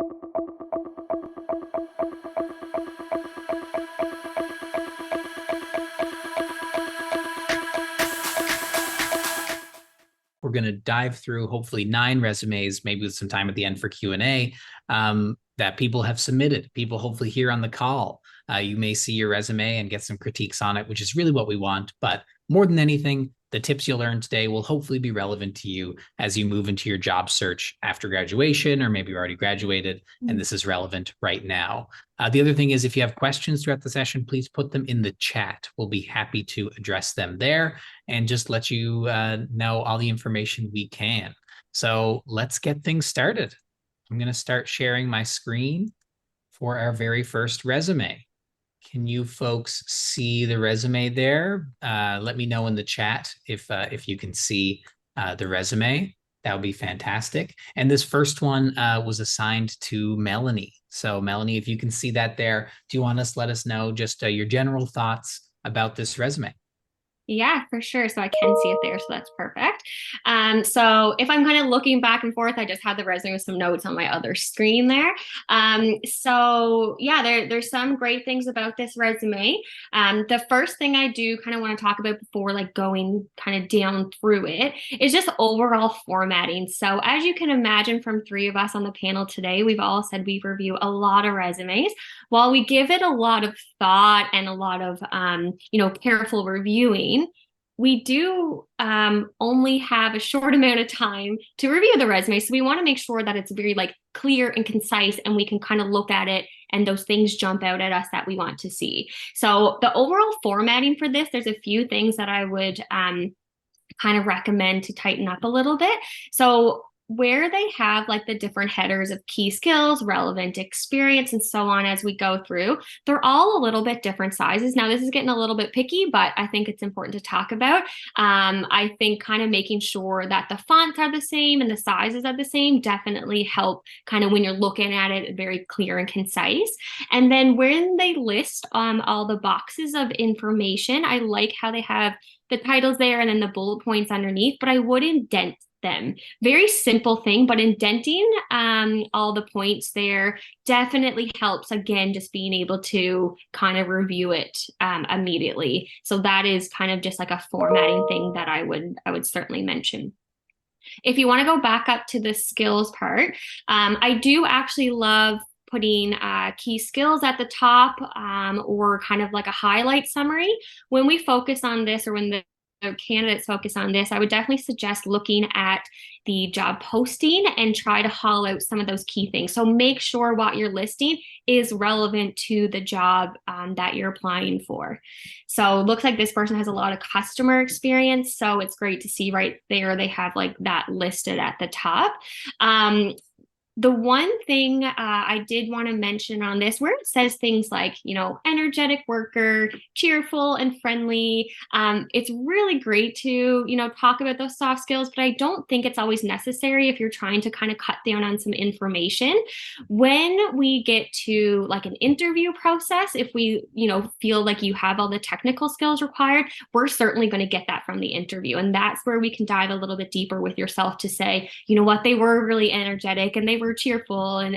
We're going to dive through hopefully 9 resumes, maybe with some time at the end for Q&A, that people have submitted, people hopefully here on the call. You may see your resume and get some critiques on it, which is really what we want. But more than anything, the tips you'll learn today will hopefully be relevant to you as you move into your job search after graduation, or maybe you're already graduated and this is relevant right now. The other thing is, if you have questions throughout the session, please put them in the chat. We'll be happy to address them there and just let you know all the information we can. So let's get things started. I'm going to start sharing my screen for our very first resume. Can you folks see the resume there? Let me know in the chat if you can see the resume. That would be fantastic. And this first one was assigned to Melanie. So Melanie, if you can see that there, do you want to let us know just your general thoughts about this resume? Yeah, for sure. So I can see it there. So that's perfect. So if I'm kind of looking back and forth, I just had the resume with some notes on my other screen there. So yeah, there's some great things about this resume. The first thing I do kind of want to talk about before like going kind of down through it is just overall formatting. So as you can imagine from 3 of us on the panel today, we've all said we review a lot of resumes. While we give it a lot of thought and a lot of careful reviewing, we do only have a short amount of time to review the resume. So we want to make sure that it's very like clear and concise, and we can kind of look at it and those things jump out at us that we want to see. So the overall formatting for this, there's a few things that I would kind of recommend to tighten up a little bit. So where they have like the different headers of key skills, relevant experience, and so on as we go through, they're all a little bit different sizes. Now, this is getting a little bit picky, but I think it's important to talk about. I think kind of making sure that the fonts are the same and the sizes are the same definitely help kind of when you're looking at it very clear and concise. And then when they list all the boxes of information, I like how they have the titles there and then the bullet points underneath, but I would indent them. Very simple thing, but indenting all the points there definitely helps, again, just being able to kind of review it immediately. So that is kind of just like a formatting thing that I would certainly mention. If you want to go back up to the skills part, I do actually love putting key skills at the top or kind of like a highlight summary. When we focus on this, or when the candidates focus on this, I would definitely suggest looking at the job posting and try to haul out some of those key things. So make sure what you're listing is relevant to the job that you're applying for. So it looks like this person has a lot of customer experience. So it's great to see right there, they have like that listed at the top. The one thing I did want to mention on this, where it says things like, energetic worker, cheerful and friendly, it's really great to, talk about those soft skills, but I don't think it's always necessary if you're trying to kind of cut down on some information. When we get to like an interview process, if we, feel like you have all the technical skills required, we're certainly going to get that from the interview. And that's where we can dive a little bit deeper with yourself to say, they were really energetic and they were cheerful and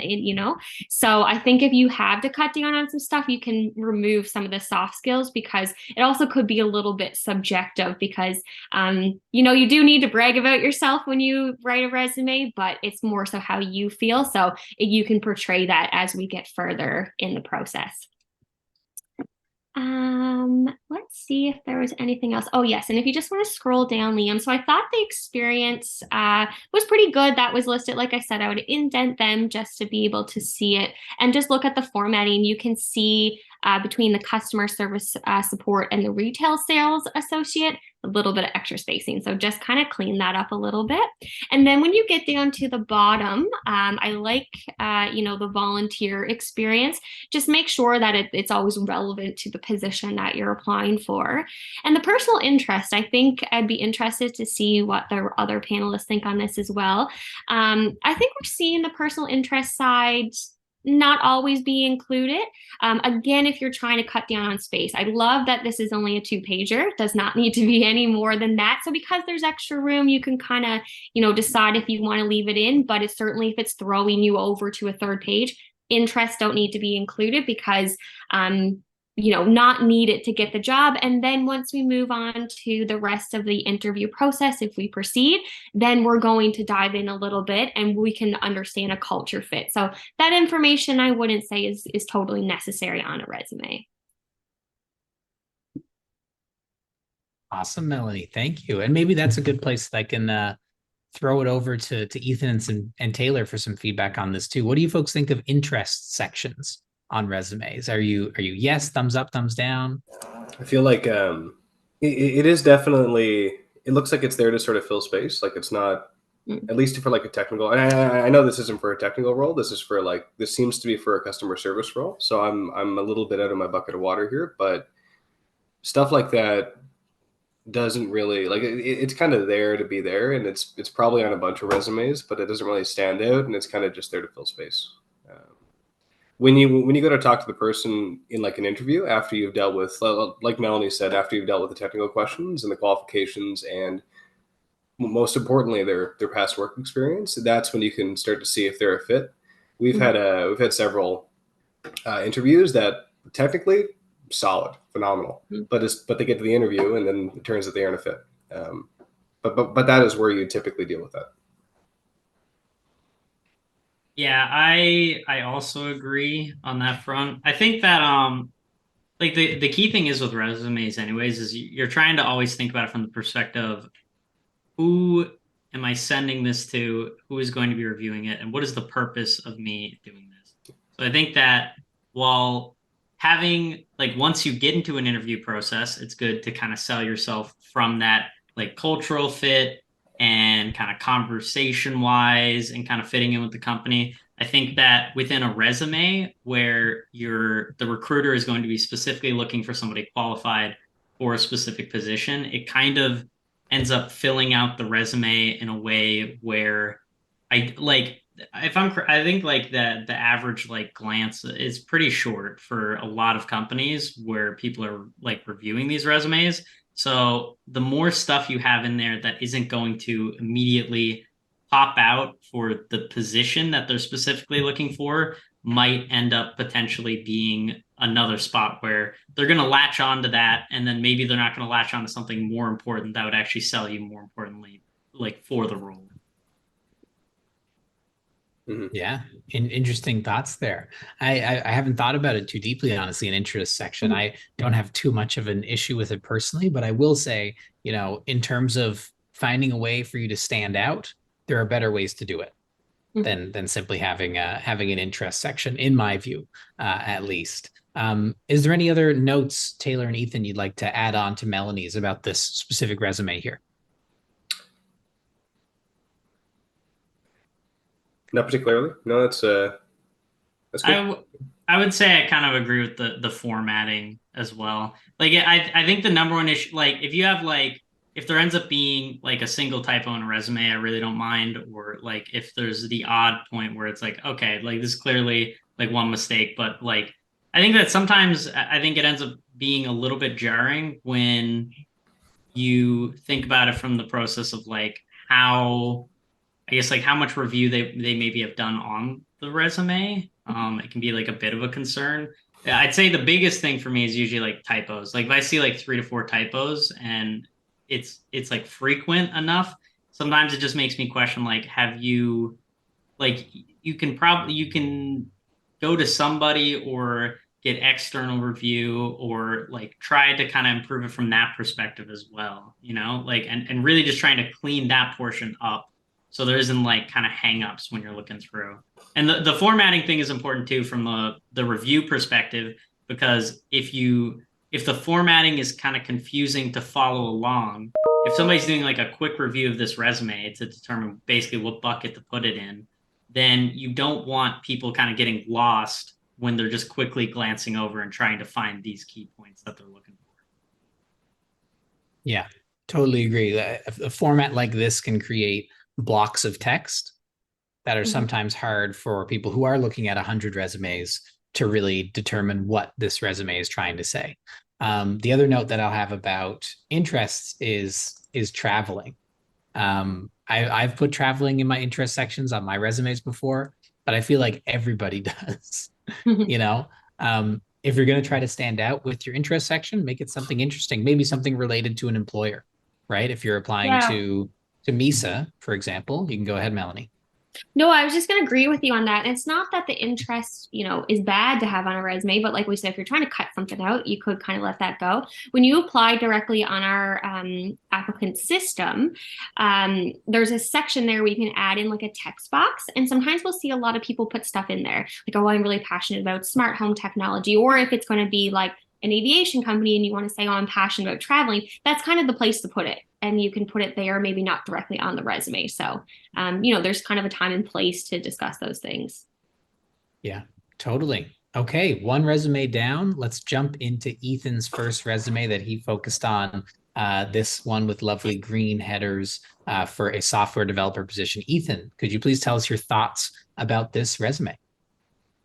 so I think if you have to cut down on some stuff, you can remove some of the soft skills, because it also could be a little bit subjective, because you do need to brag about yourself when you write a resume, but it's more so how you feel, so you can portray that as we get further in the process. Let's see if there was anything else. Oh, yes. And if you just want to scroll down, Liam. So I thought the experience was pretty good. That was listed. Like I said, I would indent them just to be able to see it and just look at the formatting. You can see between the customer service support and the retail sales associate, a little bit of extra spacing. So just kind of clean that up a little bit. And then when you get down to the bottom, I like, the volunteer experience. Just make sure that it's always relevant to the position that you're applying for. And the personal interest, I think I'd be interested to see what the other panelists think on this as well. I think we're seeing the personal interest side not always be included. Again, if you're trying to cut down on space, I love that this is only a 2-pager, does not need to be any more than that. So because there's extra room, you can kind of, decide if you want to leave it in, but it's certainly if it's throwing you over to a 3rd page, interests don't need to be included because not needed to get the job. And then once we move on to the rest of the interview process, if we proceed, then we're going to dive in a little bit and we can understand a culture fit. So that information I wouldn't say is totally necessary on a resume. Awesome, Melanie. Thank you. And maybe that's a good place that I can throw it over to Ethan and Taylor for some feedback on this too. What do you folks think of interest sections on resumes? Are you yes, thumbs up, thumbs down? I feel like it is definitely. It looks like it's there to sort of fill space. Like it's not, at least for like a technical. And I know this isn't for a technical role. This is for this seems to be for a customer service role. So I'm a little bit out of my bucket of water here, but stuff like that doesn't really it's kind of there to be there, and it's probably on a bunch of resumes, but it doesn't really stand out, and it's kind of just there to fill space. When you go to talk to the person in like an interview after you've dealt with, like Melanie said, after you've dealt with the technical questions and the qualifications, and most importantly their past work experience, that's when you can start to see if they're a fit. We've had several interviews that technically solid, phenomenal, but they get to the interview and then it turns out they aren't a fit. But that is where you typically deal with that. Yeah, I also agree on that front. I think that like the key thing is with resumes anyways is you're trying to always think about it from the perspective of who am I sending this to, who is going to be reviewing it, and what is the purpose of me doing this. So I think that while having once you get into an interview process, it's good to kind of sell yourself from that cultural fit and kind of conversation wise and kind of fitting in with the company. I think that within a resume where the recruiter is going to be specifically looking for somebody qualified for a specific position, it kind of ends up filling out the resume in a way where I think the average glance is pretty short for a lot of companies where people are reviewing these resumes. So the more stuff you have in there that isn't going to immediately pop out for the position that they're specifically looking for might end up potentially being another spot where they're going to latch on to that, and then maybe they're not going to latch on to something more important that would actually sell you more importantly for the role. Mm-hmm. Yeah, interesting thoughts there. I haven't thought about it too deeply, honestly, an interest section. I don't have too much of an issue with it personally, but I will say, in terms of finding a way for you to stand out, there are better ways to do it than simply having an interest section, in my view, at least. Is there any other notes, Taylor and Ethan, you'd like to add on to Melanie's about this specific resume here? Not particularly. No, that's good. I would say I kind of agree with the formatting as well. I think the number one issue, if you have if there ends up being a single typo in a resume, I really don't mind. Or if there's the odd point where it's okay, this is clearly one mistake, but I think that sometimes I think it ends up being a little bit jarring when you think about it from the process of how, I guess how much review they maybe have done on the resume. It can be a bit of a concern. I'd say the biggest thing for me is usually typos. If I see 3 to 4 typos and it's frequent enough, sometimes it just makes me question have you you can go to somebody or get external review or try to kind of improve it from that perspective as well, and really just trying to clean that portion up so there isn't kind of hangups when you're looking through. And the formatting thing is important too from the review perspective, because if the formatting is kind of confusing to follow along, if somebody's doing a quick review of this resume to determine basically what bucket to put it in, then you don't want people kind of getting lost when they're just quickly glancing over and trying to find these key points that they're looking for. Yeah, totally agree. A format like this can create blocks of text that are Mhm. sometimes hard for people who are looking at 100 resumes to really determine what this resume is trying to say. The other note that I'll have about interests is traveling. I've put traveling in my interest sections on my resumes before, but I feel like everybody does. You know, if you're going to try to stand out with your interest section, make it something interesting, maybe something related to an employer, right? If you're applying Yeah. to Mysa, for example, you can go ahead, Melanie. No, I was just going to agree with you on that. And it's not that the interest, is bad to have on a resume, but like we said, if you're trying to cut something out, you could kind of let that go. When you apply directly on our applicant system, there's a section there where you can add in like a text box. And sometimes we'll see a lot of people put stuff in there, like, oh, I'm really passionate about smart home technology. Or if it's going to be like an aviation company and you want to say, oh, I'm passionate about traveling, that's kind of the place to put it. And you can put it there, maybe not directly on the resume. So, there's kind of a time and place to discuss those things. Yeah, totally. Okay, one resume down. Let's jump into Ethan's first resume that he focused on. This one with lovely green headers for a software developer position. Ethan, could you please tell us your thoughts about this resume?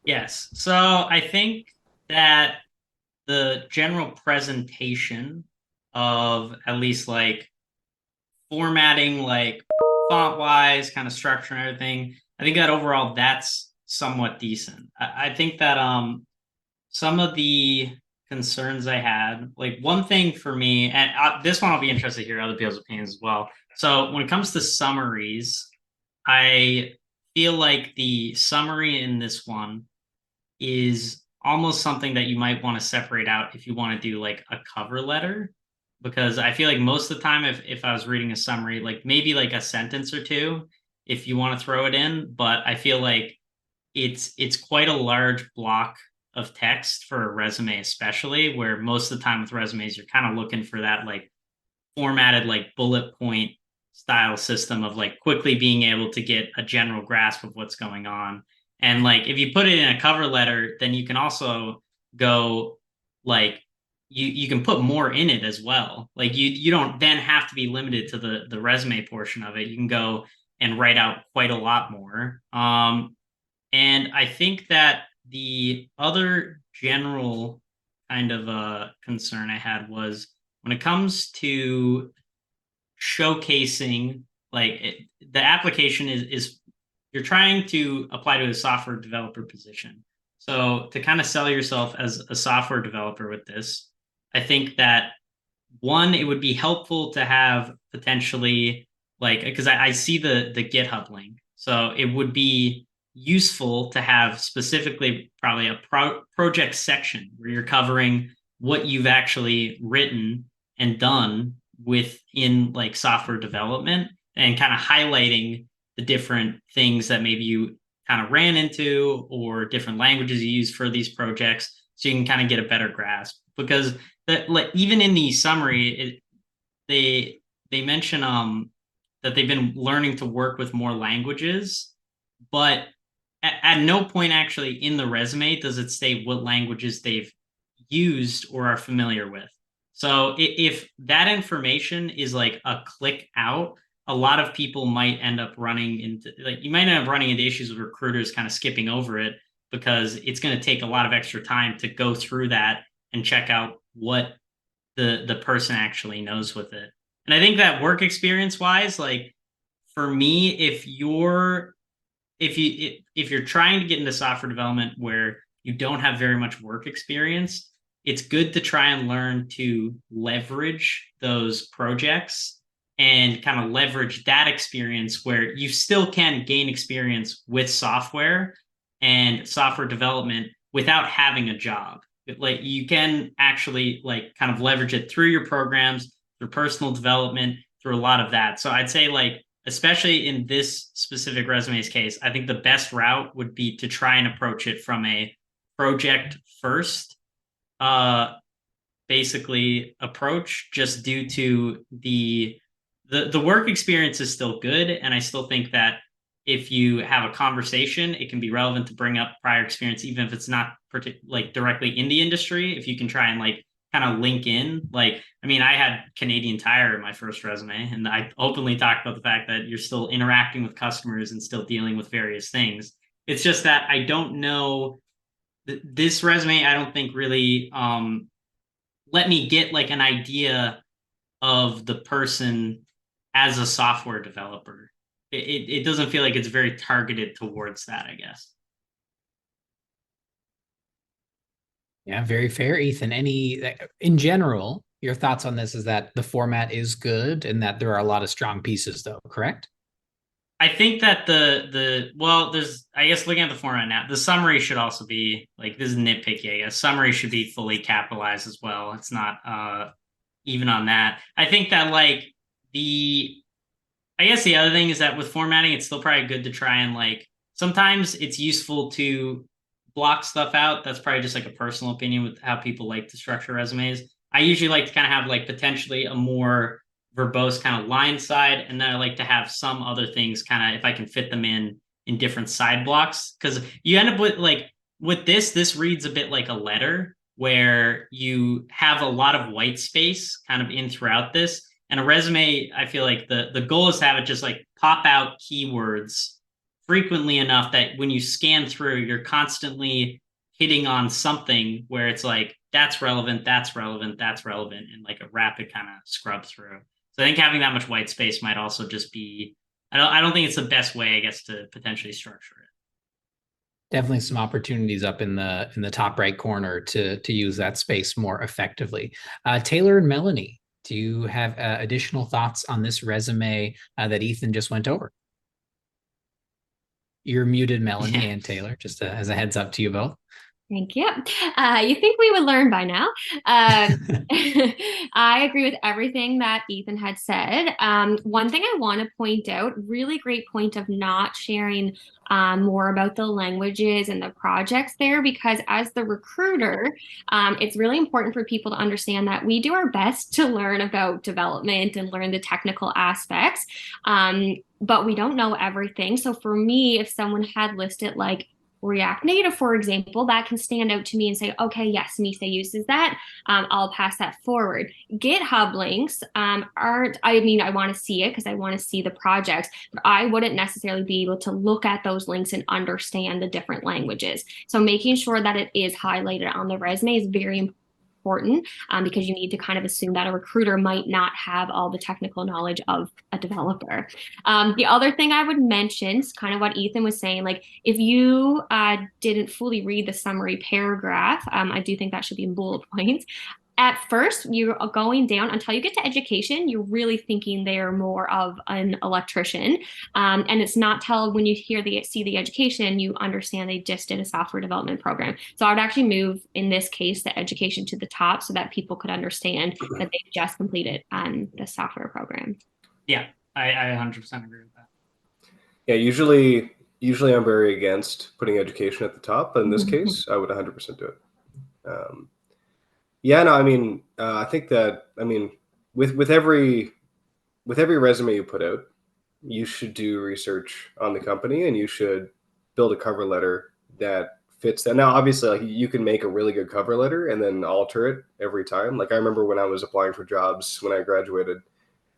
Yes. So I think that the general presentation of at least like formatting, like font wise, kind of structure and everything, I think that overall that's somewhat decent. I think that some of the concerns I had, like one thing for me, and this one I'll be interested to hear other people's opinions as well. So when it comes to summaries, I feel like the summary in this one is almost something that you might want to separate out if you want to do like a cover letter, because I feel like most of the time if I was reading a summary, like maybe like a sentence or two if you want to throw it in, but I feel like it's quite a large block of text for a resume, especially where most of the time with resumes you're kind of looking for that like formatted like bullet point style system of like quickly being able to get a general grasp of what's going on. And like if you put it in a cover letter, then you can also go like you can put more in it as well. Like you don't then have to be limited to the resume portion of it. You can go and write out quite a lot more. And I think that the other general kind of concern I had was when it comes to showcasing, like the application is you're trying to apply to a software developer position. So to kind of sell yourself as a software developer with this, I think that one, it would be helpful to have potentially like because I see the GitHub link, so it would be useful to have specifically probably a project section where you're covering what you've actually written and done within like software development and kind of highlighting the different things that maybe you kind of ran into or different languages you use for these projects so you can kind of get a better grasp because that like even in the summary they mention that they've been learning to work with more languages, but at no point actually in the resume does it state what languages they've used or are familiar with. So if that information is like a click out, a lot of people might end up running into like you might end up running into issues with recruiters kind of skipping over it because it's going to take a lot of extra time to go through that and check out what the person actually knows with it. And I think that work experience wise, like for me, if you're trying to get into software development where you don't have very much work experience, it's good to try and learn to leverage those projects and kind of leverage that experience where you still can gain experience with software and software development without having a job. Like you can actually like kind of leverage it through your programs, through personal development, through a lot of that. So I'd say like especially in this specific resume's case, I think the best route would be to try and approach it from a project first, basically approach, just due to the work experience is still good, and I still think that if you have a conversation, it can be relevant to bring up prior experience, even if it's not like directly in the industry. If you can try and like kind of link in. Like, I mean, I had Canadian Tire in my first resume, and I openly talked about the fact that you're still interacting with customers and still dealing with various things. It's just that I don't know this resume. I don't think really let me get like an idea of the person as a software developer. It doesn't feel like it's very targeted towards that, I guess. Yeah, very fair, Ethan. In general, your thoughts on this is that the format is good and that there are a lot of strong pieces, though, correct? I think that there's, I guess, looking at the format now, the summary should also be like, this is nitpicky, I guess. Summary should be fully capitalized as well. It's not even on that. I think that like I guess the other thing is that with formatting, it's still probably good to try and like, sometimes it's useful to block stuff out. That's probably just like a personal opinion with how people like to structure resumes. I usually like to kind of have like potentially a more verbose kind of line side, and then I like to have some other things kind of, if I can fit them in different side blocks, because you end up with like, with this reads a bit like a letter where you have a lot of white space kind of in throughout this. And a resume, I feel like the goal is to have it just like pop out keywords frequently enough that when you scan through, you're constantly hitting on something where it's like, that's relevant, that's relevant, that's relevant, and like a rapid kind of scrub through. So I think having that much white space might also just be, I don't think it's the best way, I guess, to potentially structure it. Definitely some opportunities up in the top right corner to use that space more effectively. Taylor and Melanie, do you have additional thoughts on this resume that Ethan just went over? You're muted, Melanie and Taylor, just as a heads up to you both. Thank you. You think we would learn by now. I agree with everything that Ethan had said. One thing I want to point out, really great point of not sharing more about the languages and the projects there, because as the recruiter, it's really important for people to understand that we do our best to learn about development and learn the technical aspects, but we don't know everything. So for me, if someone had listed like React Native, for example, that can stand out to me and say, okay, yes, Mysa uses that. I'll pass that forward. GitHub links aren't, I mean, I want to see it because I want to see the projects, but I wouldn't necessarily be able to look at those links and understand the different languages. So making sure that it is highlighted on the resume is very important, because you need to kind of assume that a recruiter might not have all the technical knowledge of a developer. The other thing I would mention is kind of what Ethan was saying, like if you didn't fully read the summary paragraph, I do think that should be in bullet points. At first, you're going down until you get to education, you're really thinking they're more of an electrician. And it's not till when you see the education, you understand they just did a software development program. So I would actually move, in this case, the education to the top so that people could understand that they've just completed the software program. Yeah, I 100% agree with that. Yeah, usually I'm very against putting education at the top, but in this case, I would 100% do it. Yeah, no, I mean, I think that, I mean, with every resume you put out, you should do research on the company and you should build a cover letter that fits that. Now, obviously, like you can make a really good cover letter and then alter it every time. Like I remember when I was applying for jobs when I graduated,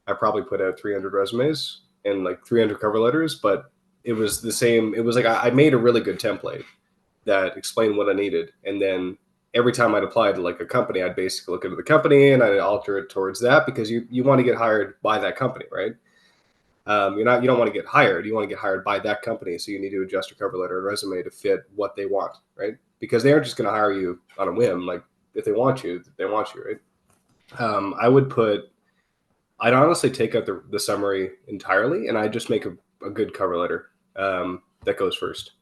I probably put out 300 resumes and like 300 cover letters, but it was the same. It was like I made a really good template that explained what I needed, and then every time I'd apply to like a company, I'd basically look into the company and I'd alter it towards that, because you want to get hired by that company, right? You don't want to get hired. You want to get hired by that company. So you need to adjust your cover letter and resume to fit what they want, right? Because they aren't just going to hire you on a whim. Like if they want you, they want you, right? I'd honestly take out the summary entirely, and I'd just make a good cover letter that goes first.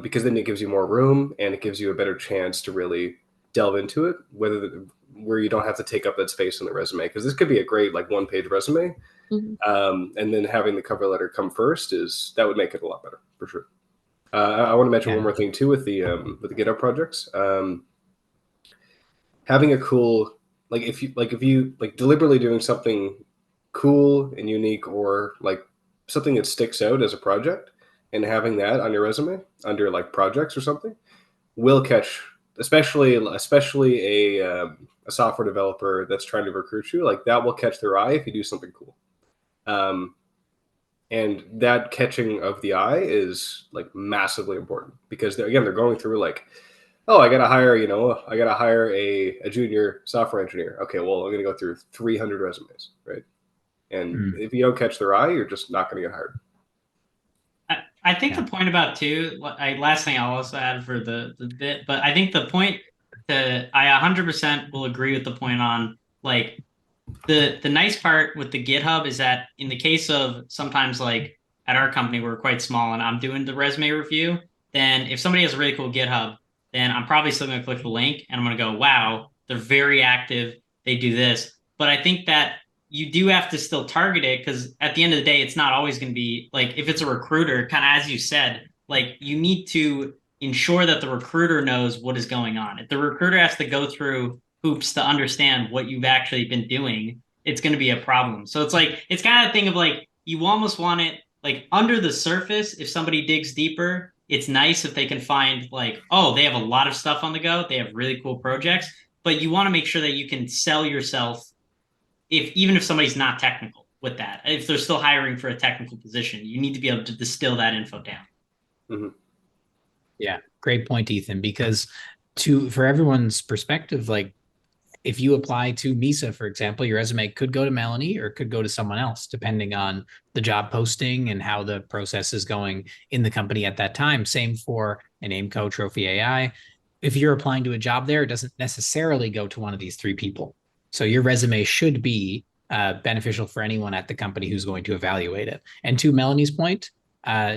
Because then it gives you more room and it gives you a better chance to really delve into it, where you don't have to take up that space in the resume. Because this could be a great like one-page resume, and then having the cover letter come first that would make it a lot better for sure. I want to mention one more thing too with the GitHub projects. Having a cool if you deliberately doing something cool and unique, or like something that sticks out as a project, and having that on your resume under like projects or something will catch, especially a a software developer that's trying to recruit you, like that will catch their eye if you do something cool. And that catching of the eye is like massively important because they're going through like, oh, I got to hire, a junior software engineer. Okay, well, I'm going to go through 300 resumes, right? And if you don't catch their eye, you're just not going to get hired. I think the point about too, last thing I'll also add for the bit, but I think the point I 100% will agree with the point on like the nice part with the GitHub is that in the case of sometimes like at our company, we're quite small and I'm doing the resume review, then if somebody has a really cool GitHub, then I'm probably still going to click the link and I'm going to go, wow, they're very active. They do this. But I think that you do have to still target it because at the end of the day, it's not always going to be like if it's a recruiter, kind of as you said, like you need to ensure that the recruiter knows what is going on. If the recruiter has to go through hoops to understand what you've actually been doing, it's going to be a problem. So it's like, it's kind of a thing of like, you almost want it like under the surface. If somebody digs deeper, it's nice if they can find like, oh, they have a lot of stuff on the go. They have really cool projects, but you want to make sure that you can sell yourself even if somebody's not technical with that. If they're still hiring for a technical position, you need to be able to distill that info down. Mm-hmm. Yeah, great point, Ethan, because for everyone's perspective, like if you apply to Mysa, for example, your resume could go to Melanie or it could go to someone else, depending on the job posting and how the process is going in the company at that time. Same for enaimco, trophi.ai. If you're applying to a job there, it doesn't necessarily go to one of these three people. So your resume should be beneficial for anyone at the company who's going to evaluate it. And to Melanie's point,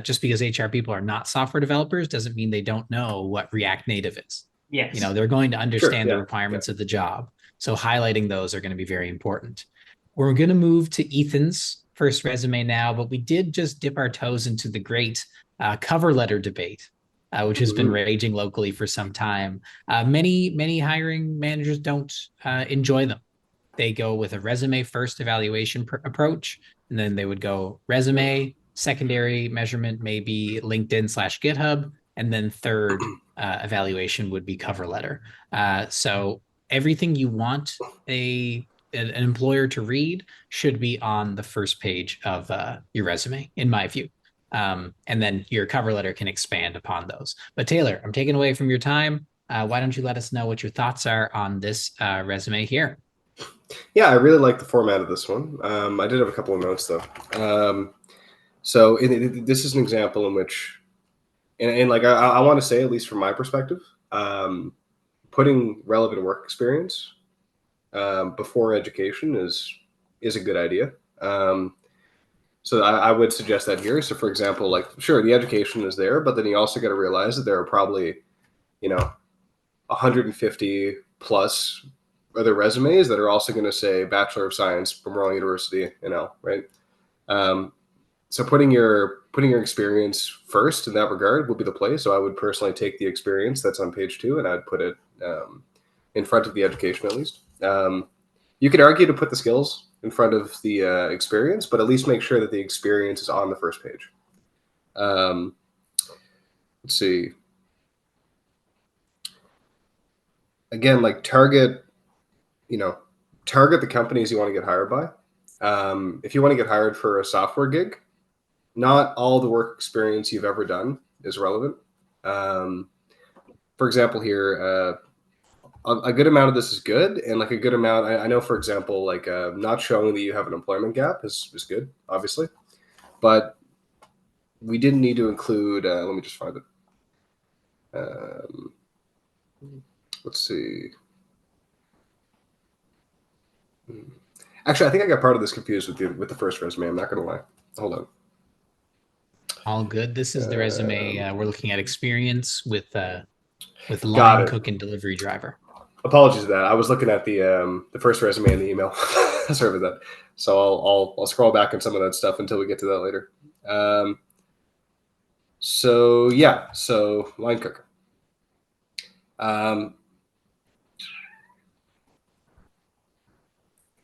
just because HR people are not software developers doesn't mean they don't know what React Native is. Yes. They're going to understand Sure, the requirements of the job. So highlighting those are going to be very important. We're going to move to Ethan's first resume now, but we did just dip our toes into the great cover letter debate, which has been raging locally for some time. Many hiring managers don't enjoy them. They go with a resume first evaluation approach, and then they would go resume, secondary measurement, maybe LinkedIn/GitHub, and then third evaluation would be cover letter. So everything you want an employer to read should be on the first page of your resume, in my view. And then your cover letter can expand upon those. But Taylor, I'm taking away from your time. Why don't you let us know what your thoughts are on this resume here? Yeah, I really like the format of this one. I did have a couple of notes though. So this is an example in which, and like I want to say, at least from my perspective, putting relevant work experience before education is a good idea. So I would suggest that here. So for example, like sure, the education is there, but then you also got to realize that there are probably, 150 plus other resumes that are also going to say Bachelor of Science from Royal University, right? So putting your experience first in that regard would be the play. So I would personally take the experience that's on page 2 and I'd put it in front of the education at least. You could argue to put the skills in front of the experience, but at least make sure that the experience is on the first page. Let's see. Again, like target the companies you want to get hired by. If you want to get hired for a software gig, not all the work experience you've ever done is relevant. For example, here, a good amount of this is good, and like a good amount, I know, for example, like not showing that you have an employment gap is good, obviously, but we didn't need to include. Let me just find it. Let's see. Actually, I think I got part of this confused with the first resume. I'm not going to lie. Hold on. All good. This is the resume. We're looking at experience with line cook and delivery driver. Apologies for that. I was looking at the first resume in the email. Sorry about that. So I'll scroll back on some of that stuff until we get to that later. So line cooker.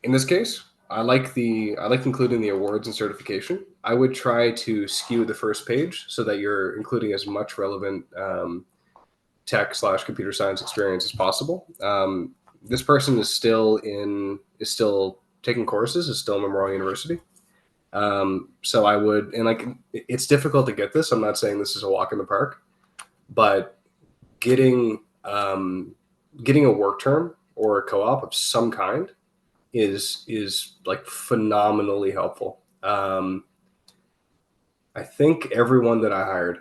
In this case, I like including the awards and certification. I would try to skew the first page so that you're including as much relevant tech/computer science experience as possible. this person is still taking courses, is still Memorial University. So I would, and like, it's difficult to get this. I'm not saying this is a walk in the park, but getting a work term or a co-op of some kind is like phenomenally helpful. I think everyone that I hired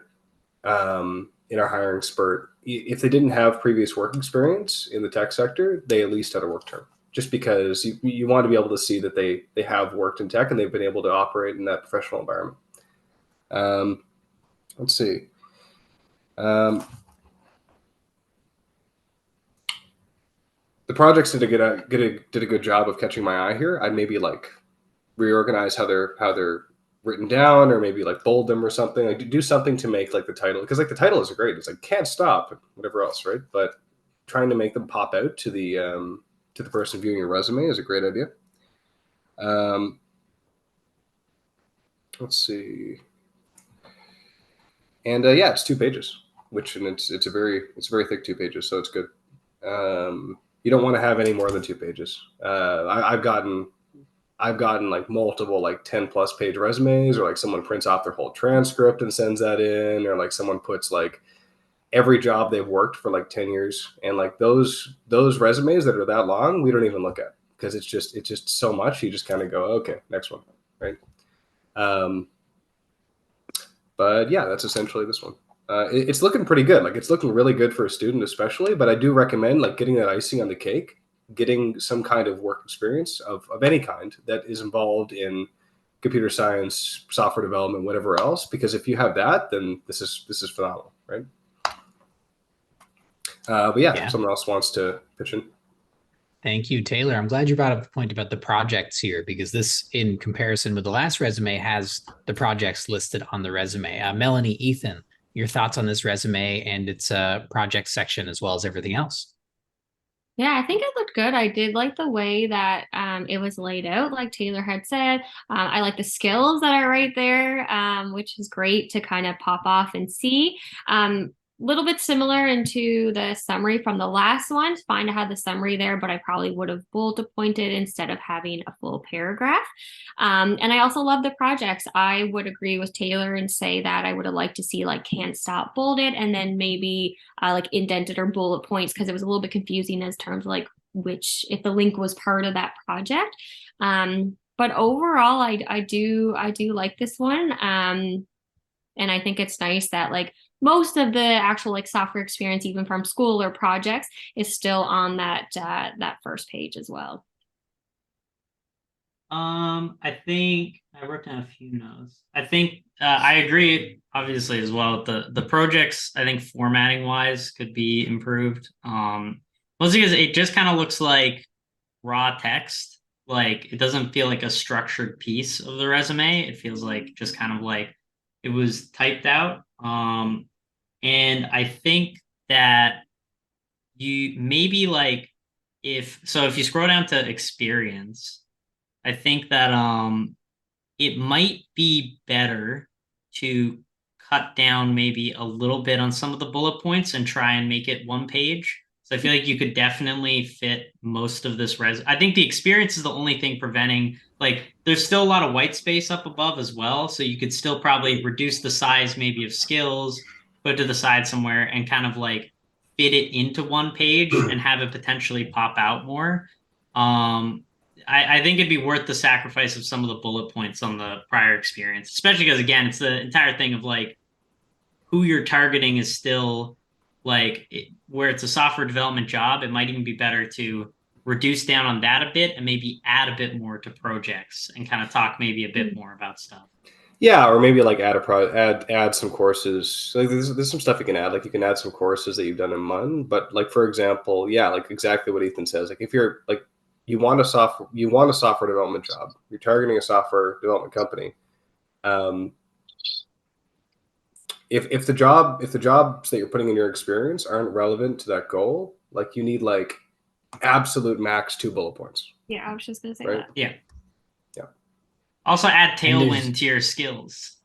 in our hiring spurt, if they didn't have previous work experience in the tech sector, they at least had a work term, just because you want to be able to see that they have worked in tech and they've been able to operate in that professional environment. Let's see. The projects did a good job of catching my eye here. I'd maybe like reorganize how they're written down, or maybe like bold them or something. Like do something to make like the title, because like the title is great. It's like can't stop, whatever else, right? But trying to make them pop out to the person viewing your resume is a great idea. Let's see. And yeah, it's 2 pages, and it's a very thick 2 pages, so it's good. You don't want to have any more than 2 pages. I've gotten like multiple like 10+ page resumes, or like someone prints off their whole transcript and sends that in, or like someone puts like every job they've worked for like 10 years. And like those resumes that are that long, we don't even look at, because it's just so much. You just kind of go, okay, next one. Right. But yeah, that's essentially this one. It's looking pretty good. Like it's looking really good for a student, especially, but I do recommend like getting that icing on the cake, getting some kind of work experience of any kind that is involved in computer science, software development, whatever else, because if you have that, then this is phenomenal. Right. But yeah, if someone else wants to pitch in. Thank you, Taylor. I'm glad you brought up the point about the projects here, because this, in comparison with the last resume, has the projects listed on the resume. Melanie, Ethan, your thoughts on this resume and its project section, as well as everything else? Yeah, I think it looked good. I did like the way that it was laid out, like Taylor had said. I like the skills that are right there, which is great to kind of pop off and see. Little bit similar into the summary from the last one. It's fine to have the summary there, but I probably would have bullet pointed instead of having a full paragraph. And I also love the projects. I would agree with Taylor and say that I would have liked to see like can't stop bolded, and then maybe like indented or bullet points, because it was a little bit confusing as terms like which, if the link was part of that project. But overall, I do like this one. And I think it's nice that like most of the actual like software experience, even from school or projects, is still on that first page as well. I think I wrote down a few notes. I think I agree, obviously, as well. The projects, I think formatting wise could be improved. Mostly because it just kind of looks like raw text. Like it doesn't feel like a structured piece of the resume. It feels like just kind of like it was typed out. And I think that you maybe like if you scroll down to experience, I think that it might be better to cut down maybe a little bit on some of the bullet points and try and make it 1 page. So I feel like you could definitely fit most of this I think the experience is the only thing preventing, like there's still a lot of white space up above as well. So you could still probably reduce the size maybe of skills, put it to the side somewhere, and kind of like fit it into 1 page and have it potentially pop out more. I think it'd be worth the sacrifice of some of the bullet points on the prior experience, especially because, again, it's the entire thing of like who you're targeting is still like where it's a software development job. It might even be better to reduce down on that a bit and maybe add a bit more to projects and kind of talk maybe a bit more about stuff. Yeah, or maybe like add some courses. Like there's some stuff you can add. Like you can add some courses that you've done in MUN. But like for example, yeah, like exactly what Ethan says. Like if you're like you want a software development job, you're targeting a software development company. If the jobs that you're putting in your experience aren't relevant to that goal, like you need like absolute max 2 bullet points. Yeah, I was just gonna say right? that. Yeah. Yeah. Also add Tailwind to your skills.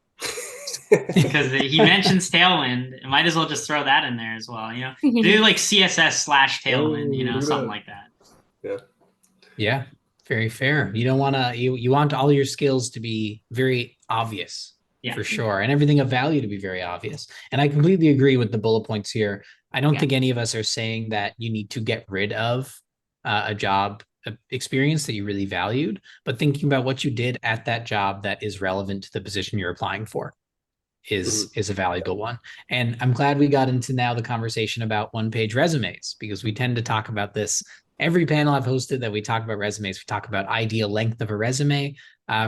Because he mentions Tailwind, it might as well just throw that in there as well. You know, do like CSS / Tailwind, something like that. Yeah, very fair. You don't want to, you want all your skills to be very obvious for sure. And everything of value to be very obvious. And I completely agree with the bullet points here. I don't think any of us are saying that you need to get rid of a job experience that you really valued, but thinking about what you did at that job that is relevant to the position you're applying for is a valuable one. And I'm glad we got into now the conversation about one-page resumes, because we tend to talk about this every panel I've hosted that we talk about resumes. We talk about ideal length of a resume.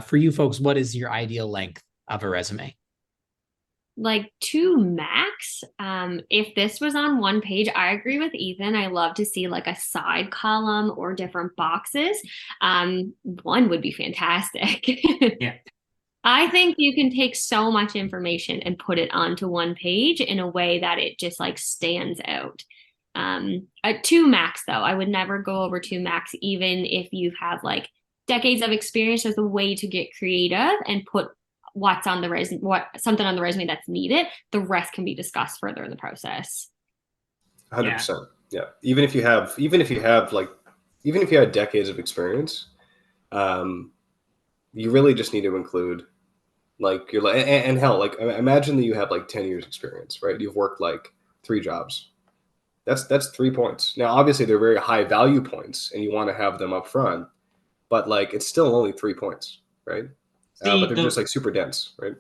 For you folks, what is your ideal length of a resume? Like 2 max. If this was on one page, I agree with Ethan. I love to see like a side column or different boxes. One would be fantastic. Yeah. I think you can take so much information and put it onto one page in a way that it just like stands out. At 2 max though, I would never go over 2 max, even if you have like decades of experience. There's a way to get creative and put what's on the resume, something on the resume that's needed. The rest can be discussed further in the process. 100%. Yeah. Even if you had decades of experience, you really just need to include like your, and hell, like imagine that you have like 10 years experience, right? You've worked like 3 jobs. That's 3 points. Now, obviously they're very high value points and you want to have them up front, but like, it's still only 3 points, right? But they're just like super dense, right?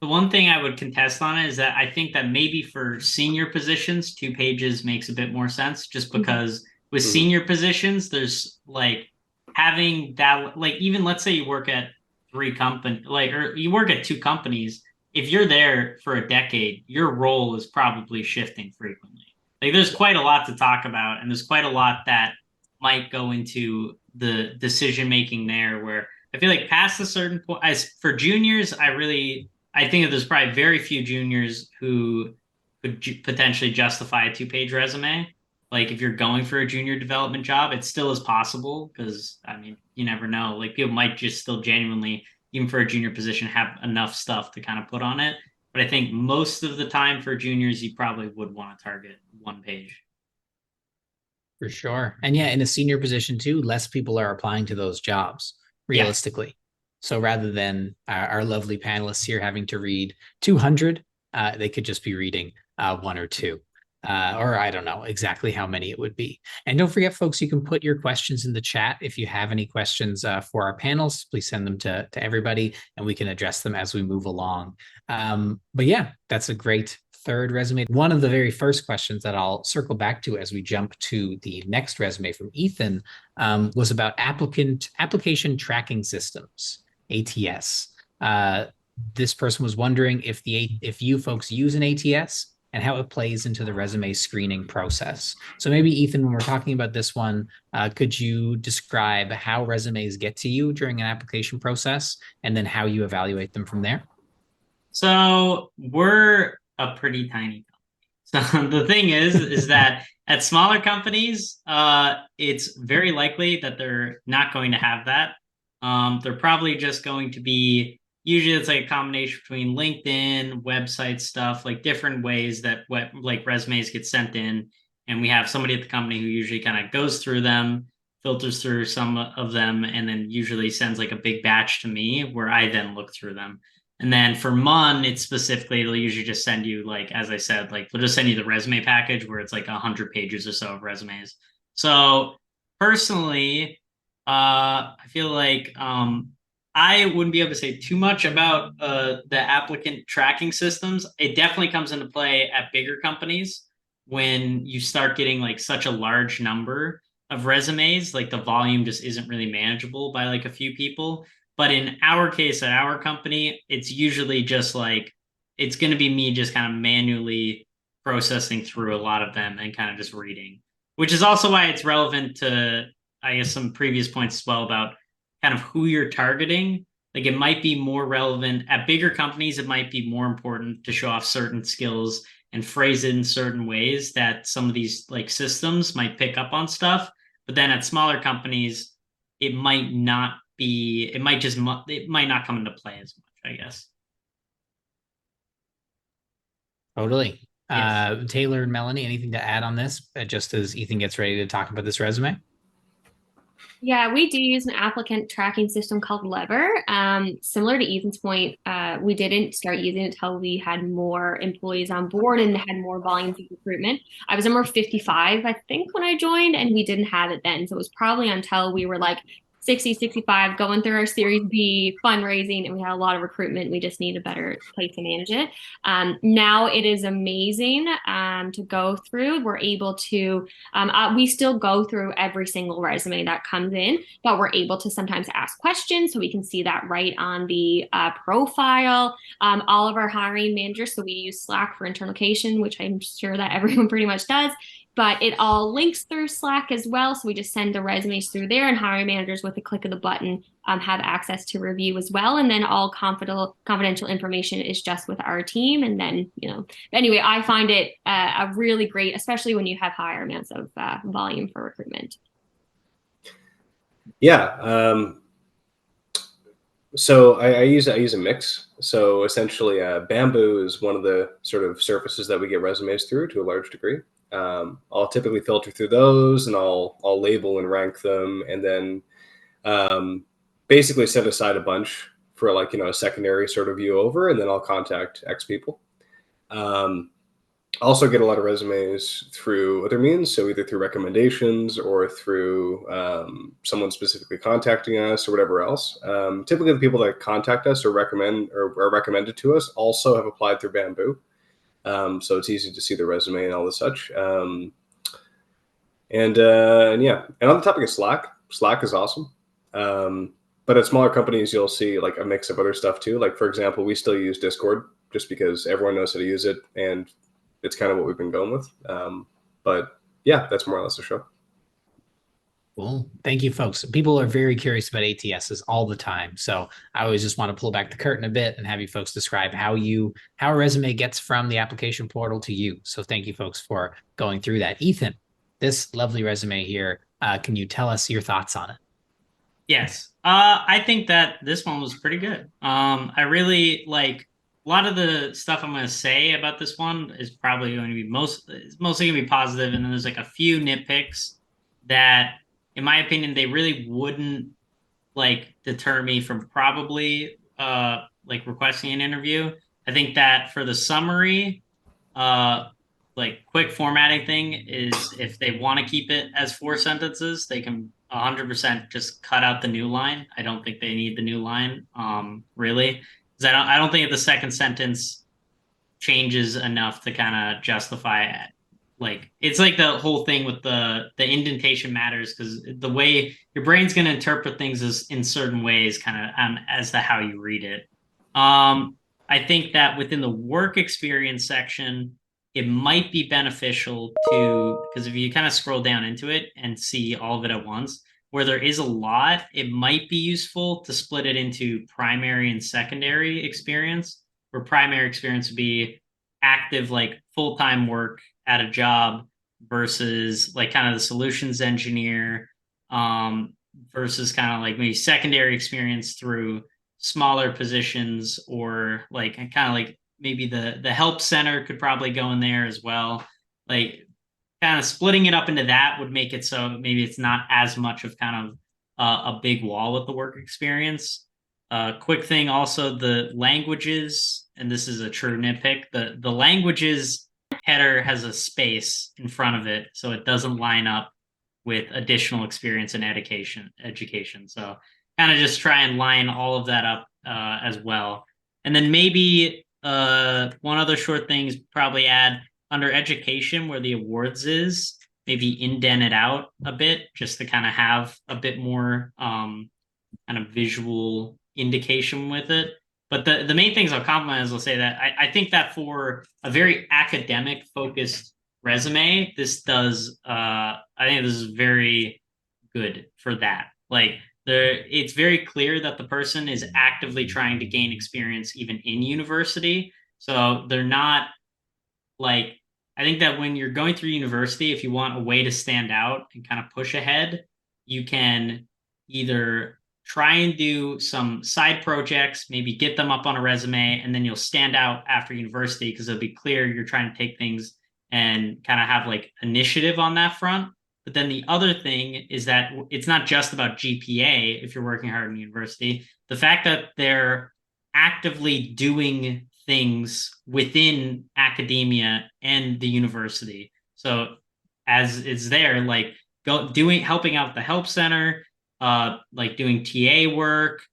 The one thing I would contest on it is that I think that maybe for senior positions, 2 pages makes a bit more sense, just because with senior positions, there's like having that, like even let's say you work at 3 companies, like, or you work at 2 companies. If you're there for a decade, your role is probably shifting frequently. Like there's quite a lot to talk about, and there's quite a lot that might go into the decision making there, where I feel like past a certain point, as for juniors, I think that there's probably very few juniors who could potentially justify a 2-page resume. Like if you're going for a junior development job, it still is possible, because I mean, you never know. Like people might just still genuinely, even for a junior position, have enough stuff to kind of put on it. But I think most of the time for juniors, you probably would want to target 1 page. For sure. And yeah, in a senior position too, less people are applying to those jobs realistically. Yeah. So rather than our lovely panelists here having to read 200, they could just be reading 1 or 2. Or I don't know exactly how many it would be. And don't forget, folks, you can put your questions in the chat. If you have any questions for our panels, please send them to everybody and we can address them as we move along. But yeah, that's a great third resume. One of the very first questions that I'll circle back to as we jump to the next resume from Ethan was about application tracking systems, ATS. This person was wondering if you folks use an ATS and how it plays into the resume screening process. So maybe Ethan, when we're talking about this one, could you describe how resumes get to you during an application process and then how you evaluate them from there? So we're a pretty tiny company. So the thing is that at smaller companies, it's very likely that they're not going to have that. They're probably just going to be, usually it's like a combination between LinkedIn, website stuff, like different ways that like resumes get sent in. And we have somebody at the company who usually kind of goes through them, filters through some of them, and then usually sends like a big batch to me where I then look through them. And then for MUN, it's specifically, they'll usually just send you, like, as I said, like they'll just send you the resume package where it's like 100 pages or so of resumes. So personally, I feel like I wouldn't be able to say too much about the applicant tracking systems. It definitely comes into play at bigger companies when you start getting like such a large number of resumes, like the volume just isn't really manageable by like a few people. But in our case, at our company, it's usually just like, it's going to be me just kind of manually processing through a lot of them and kind of just reading, which is also why it's relevant to, I guess, some previous points as well about kind of who you're targeting. Like it might be more relevant at bigger companies. It might be more important to show off certain skills and phrase it in certain ways that some of these like systems might pick up on stuff. But then at smaller companies, it might not be, it might not come into play as much, I guess. Totally. Yes. Taylor and Melanie, anything to add on this, just as Ethan gets ready to talk about this resume? Yeah, we do use an applicant tracking system called Lever. Similar to Ethan's point, we didn't start using it until we had more employees on board and had more volumes of recruitment. I was number 55, I think, when I joined, and we didn't have it then. So it was probably until we were like 60, 65, going through our Series B fundraising, and we had a lot of recruitment. We just need a better place to manage it. Now it is amazing to go through. We're able to we still go through every single resume that comes in, but we're able to sometimes ask questions so we can see that right on the profile. All of our hiring managers, so we use Slack for internal communication, which I'm sure that everyone pretty much does. But it all links through Slack as well. So we just send the resumes through there, and hiring managers with a click of the button have access to review as well. And then all confidential information is just with our team. And then, anyway, I find it a really great, especially when you have higher amounts of volume for recruitment. Yeah. So I use a mix. So essentially, Bamboo is one of the sort of surfaces that we get resumes through to a large degree. I'll typically filter through those, and I'll label and rank them, and then basically set aside a bunch for like a secondary sort of view over, and then I'll contact X people. Also get a lot of resumes through other means, so either through recommendations or through someone specifically contacting us or whatever else. Typically, the people that contact us or are recommended to us also have applied through Bamboo, so it's easy to see the resume and all the such. And yeah, and on the topic of Slack is awesome. But at smaller companies, you'll see like a mix of other stuff too. Like for example, we still use Discord just because everyone knows how to use it, and it's kind of what we've been going with. But yeah, that's more or less the show. Cool. Thank you, folks. People are very curious about ATSs all the time. So I always just want to pull back the curtain a bit and have you folks describe how a resume gets from the application portal to you. So thank you, folks, for going through that. Ethan, this lovely resume here, can you tell us your thoughts on it? Yes. I think that this one was pretty good. I really like a lot of the stuff I'm going to say about this one is probably going to be mostly going to be positive, and then there's like a few nitpicks that, in my opinion, they really wouldn't like deter me from probably like requesting an interview. I think that for the summary, like quick formatting thing is if they want to keep it as 4 sentences, they can 100% just cut out the new line. I don't think they need the new line, really, because I don't think the second sentence changes enough to kind of justify it. Like it's like the whole thing with the indentation matters, because the way your brain's going to interpret things is in certain ways, kind of as to how you read it. I think that within the work experience section, it might be beneficial to, because if you kind of scroll down into it and see all of it at once, where there is a lot, it might be useful to split it into primary and secondary experience, where primary experience would be active, like full-time work at a job versus like kind of the solutions engineer, versus kind of like maybe secondary experience through smaller positions, or like kind of like maybe the help center could probably go in there as well. Like kind of splitting it up into that would make it so maybe it's not as much of kind of a big wall with the work experience. Quick thing also, the languages, and this is a true nitpick, the languages header has a space in front of it, so it doesn't line up with additional experience in education. So kind of just try and line all of that up as well. And then maybe one other short thing is probably add under education where the awards is, maybe indent it out a bit just to kind of have a bit more kind of visual indication with it. But the main things I'll compliment is I'll say that I think that for a very academic focused resume, this does, I think this is very good for that. Like it's very clear that the person is actively trying to gain experience even in university. So they're not like, I think that when you're going through university, if you want a way to stand out and kind of push ahead, you can either try and do some side projects, maybe get them up on a resume, and then you'll stand out after university because it'll be clear you're trying to take things and kind of have like initiative on that front. But then the other thing is that it's not just about GPA if you're working hard in university. The fact that they're actively doing things within academia and the university. So as it's there, like helping out the help center, like doing TA work,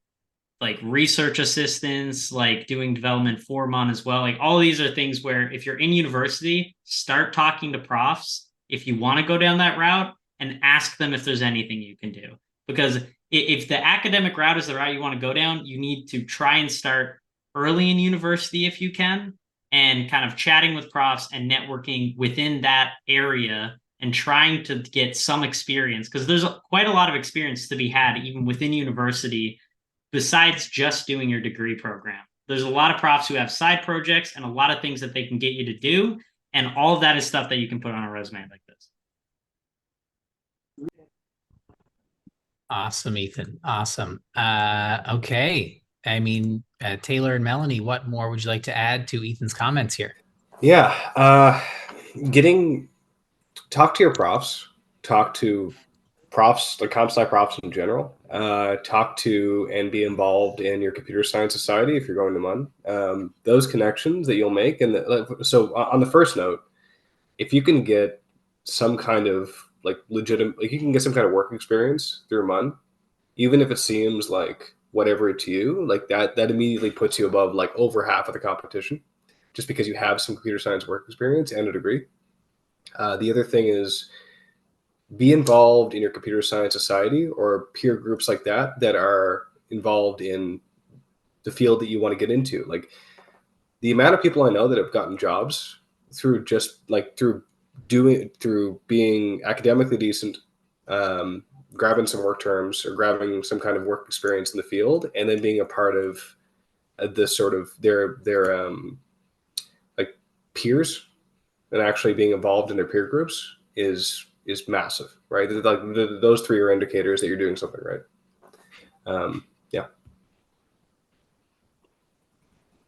like research assistants, like doing development for Mon as well. Like all these are things where if you're in university, start talking to profs if you want to go down that route and ask them if there's anything you can do. Because if the academic route is the route you want to go down, you need to try and start early in university if you can, and kind of chatting with profs and networking within that area and trying to get some experience, because there's quite a lot of experience to be had even within university besides just doing your degree program. There's a lot of profs who have side projects and a lot of things that they can get you to do. And all of that is stuff that you can put on a resume like this. Awesome, Ethan. Awesome. Okay. I mean, Taylor and Melanie, what more would you like to add to Ethan's comments here? Yeah. Talk to your profs, talk to profs, like comp sci profs in general, talk to and be involved in your computer science society if you're going to MUN. Those connections that you'll make. So on the first note, if you can get some kind of like legitimate, like you can get some kind of work experience through MUN, even if it seems like whatever to you, like that immediately puts you above like over half of the competition, just because you have some computer science work experience and a degree. The other thing is be involved in your computer science society or peer groups like that are involved in the field that you want to get into. Like the amount of people I know that have gotten jobs through being academically decent, grabbing some work terms or grabbing some kind of work experience in the field, and then being a part of this sort of their like peers and actually being involved in their peer groups is massive, right? Like those three are indicators that you're doing something right. Yeah.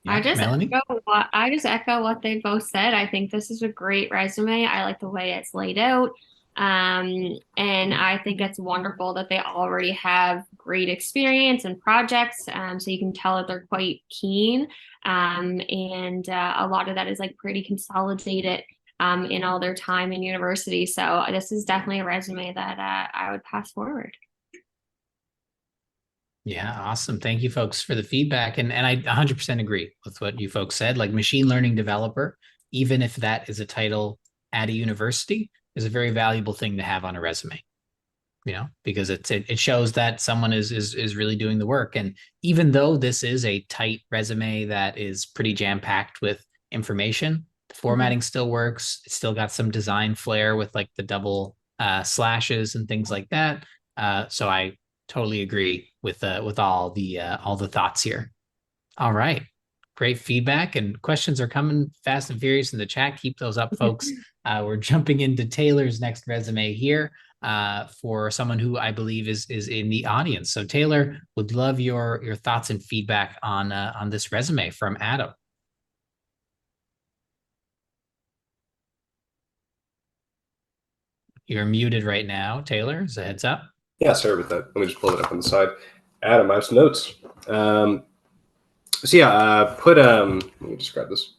I just Melanie? echo what they both said. I think this is a great resume. I like the way it's laid out. And I think it's wonderful that they already have great experience and projects. So you can tell that they're quite keen. And a lot of that is like pretty consolidated in all their time in university. So this is definitely a resume that I would pass forward. Yeah, awesome. Thank you folks for the feedback. And I 100% agree with what you folks said. Like machine learning developer, even if that is a title at a university, is a very valuable thing to have on a resume. You know, because it shows that someone is really doing the work. And even though this is a tight resume that is pretty jam-packed with information, the formatting still works. It's still got some design flair with like the double slashes and things like that. So I totally agree with all the thoughts here. All right. Great feedback, and questions are coming fast and furious in the chat. Keep those up, folks. We're jumping into Taylor's next resume here for someone who I believe is in the audience. So Taylor, would love your thoughts and feedback on this resume from Adam. You're muted right now, Taylor. As a heads up. Yeah, sorry about that. Let me just pull it up on the side. Adam, I have some notes. So yeah, let me just grab this.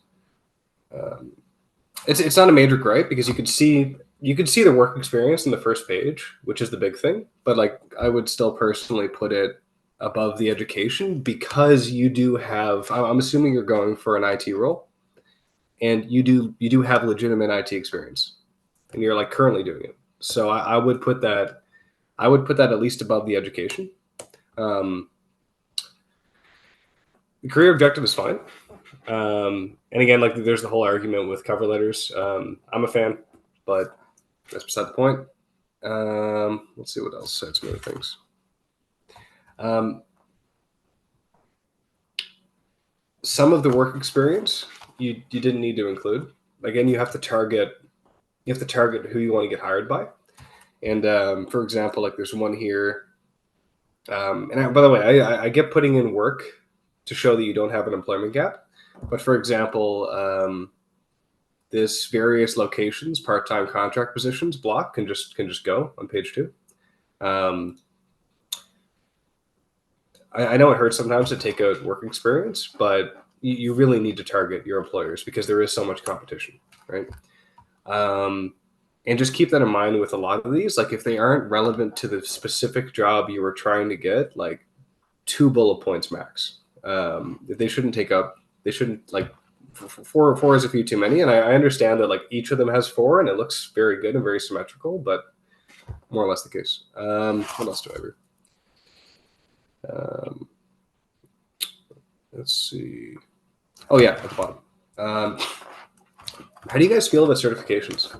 It's not a major gripe because you could see the work experience in the first page, which is the big thing. But like, I would still personally put it above the education because you do have. I'm assuming you're going for an IT role, and you do have legitimate IT experience, and you're like currently doing it. So I would put that. I would put that at least above the education. The career objective is fine. And again, like there's the whole argument with cover letters. I'm a fan, but that's beside the point. Let's see what else. Said some other things. Some of the work experience you didn't need to include. Again, you have to target who you want to get hired by. And for example, like there's one here. By the way, I get putting in work to show that you don't have an employment gap. But for example, this various locations, part-time contract positions block can just go on page 2. I know it hurts sometimes to take out work experience, but you really need to target your employers because there is so much competition, right? And just keep that in mind with a lot of these. Like if they aren't relevant to the specific job you were trying to get, like 2 bullet points max. They shouldn't take up. They shouldn't like four is a few too many. And I understand that like each of them has 4, and it looks very good and very symmetrical, but more or less the case. What else do I read? Let's see. Oh yeah, at the bottom. How do you guys feel about certifications?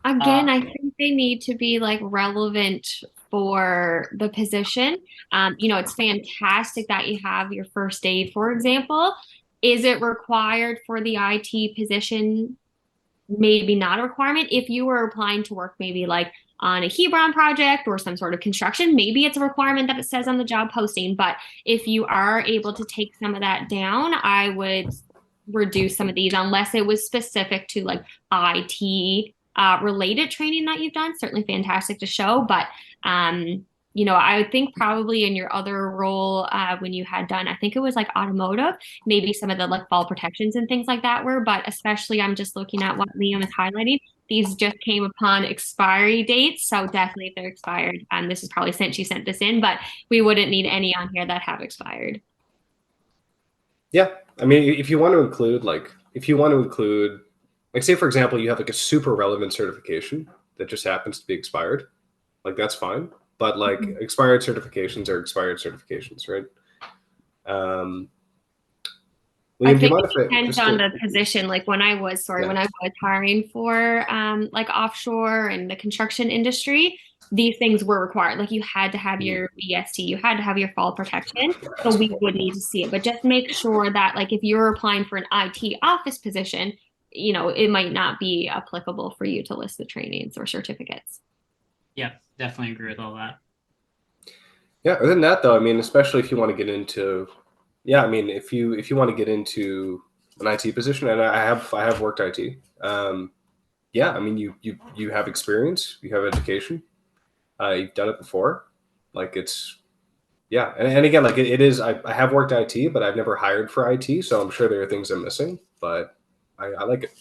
Again, I think they need to be like relevant for the position. It's fantastic that you have your first aid, for example. Is it required for the IT position? Maybe not a requirement. If you were applying to work maybe like on a Hebron project or some sort of construction, maybe it's a requirement that it says on the job posting. But if you are able to take some of that down, I would reduce some of these unless it was specific to like IT related training that you've done. Certainly fantastic to show. But I would think probably in your other role when you had done, I think it was like automotive, maybe some of the like fall protections and things like that were, but especially I'm just looking at what Liam is highlighting. These just came upon expiry dates. So definitely if they're expired, this is probably since you sent this in, but we wouldn't need any on here that have expired. Yeah. I mean, if you want to include, like say, for example, you have like a super relevant certification that just happens to be expired, like that's fine. But like expired certifications are expired certifications, right? Liam, I think it depends on the position. Like when I was hiring for like offshore and the construction industry, these things were required. Like you had to have your VST, you had to have your fall protection. So we would need to see it. But just make sure that like if you're applying for an IT office position, it might not be applicable for you to list the trainings or certificates. Yeah, definitely agree with all that. Yeah, other than that though, I mean, especially if you want to get into, if you want to get into an IT position, and I have worked IT. I mean, you have experience, you have education, you've done it before, like it's, and again, like it is. I have worked IT, but I've never hired for IT, so I'm sure there are things I'm missing, but I like it.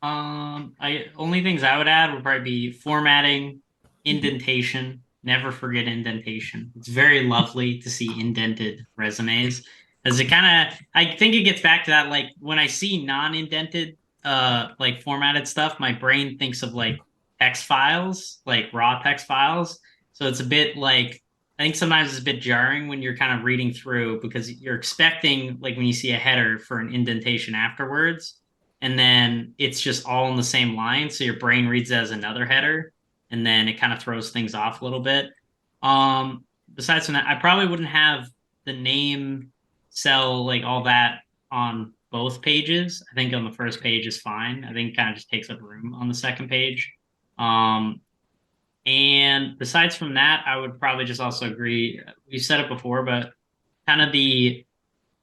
Only things I would add would probably be formatting, indentation. Never forget indentation. It's very lovely to see indented resumes. As it I think it gets back to that, like when I see non-indented, like formatted stuff, my brain thinks of like text files, like raw text files. So it's a bit like, I think sometimes it's a bit jarring when you're kind of reading through because you're expecting, like when you see a header for an indentation afterwards, and then it's just all in the same line. So your brain reads it as another header, and then it kind of throws things off a little bit. Besides from that, I probably wouldn't have the name cell, like all that on both pages. I think on the first page is fine. I think it kind of just takes up room on the second page. And besides from that, I would probably just also agree. We said it before, but kind of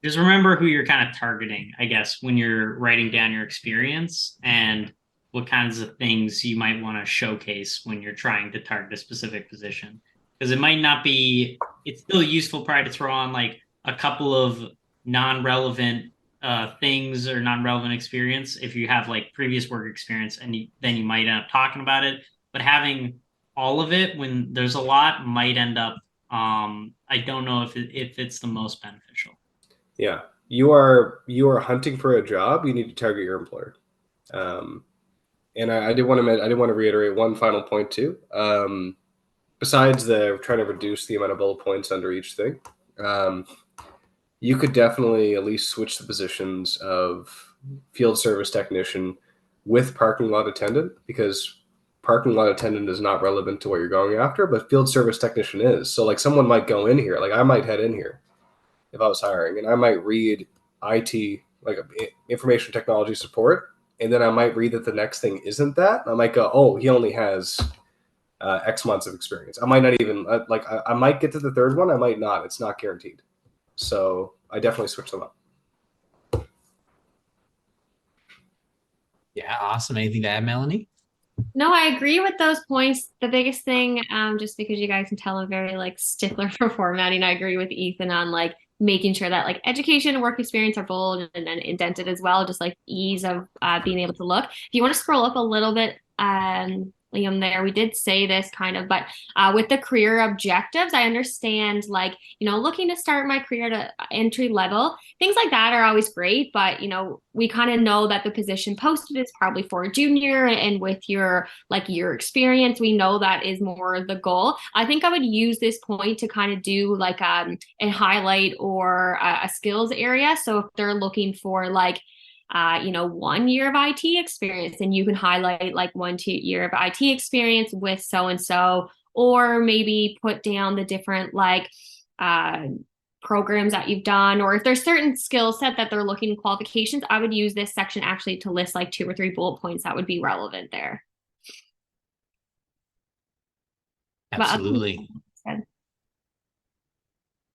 just remember who you're kind of targeting, I guess, when you're writing down your experience and what kinds of things you might want to showcase when you're trying to target a specific position. Because it might not be, it's still useful probably to throw on like a couple of non-relevant things or non-relevant experience if you have like previous work experience, and then you might end up talking about it. But having all of it when there's a lot might end up, I don't know if it's the most beneficial. Yeah, you are hunting for a job. You need to target your employer. And I did want to reiterate one final point too. Besides trying to reduce the amount of bullet points under each thing, you could definitely at least switch the positions of field service technician with parking lot attendant, because parking lot attendant is not relevant to what you're going after, but field service technician is. So like someone might go in here, like I might head in here if I was hiring, and I might read IT, like information technology support, and then I might read that the next thing isn't that. I might go, oh, he only has X months of experience. I might not even I might get to the third one. I might not. It's not guaranteed. So I definitely switch them up. Yeah, awesome. Anything to add, Melanie? No, I agree with those points. The biggest thing, just because you guys can tell I'm very like stickler for formatting, I agree with Ethan on like making sure that like education and work experience are bold and then indented as well, just like ease of being able to look. If you want to scroll up a little bit, Liam, there, we did say this kind of, but with the career objectives, I understand like, looking to start my career at entry level, things like that are always great, but we kind of know that the position posted is probably for a junior, and with your experience, we know that is more the goal. I think I would use this point to kind of do like a highlight or a skills area. So if they're looking for like 1 year of IT experience, and you can highlight like 1 year of IT experience with so and so, or maybe put down the different like programs that you've done, or if there's certain skill set that they're looking qualifications, I would use this section actually to list like 2 or 3 bullet points that would be relevant there. Absolutely.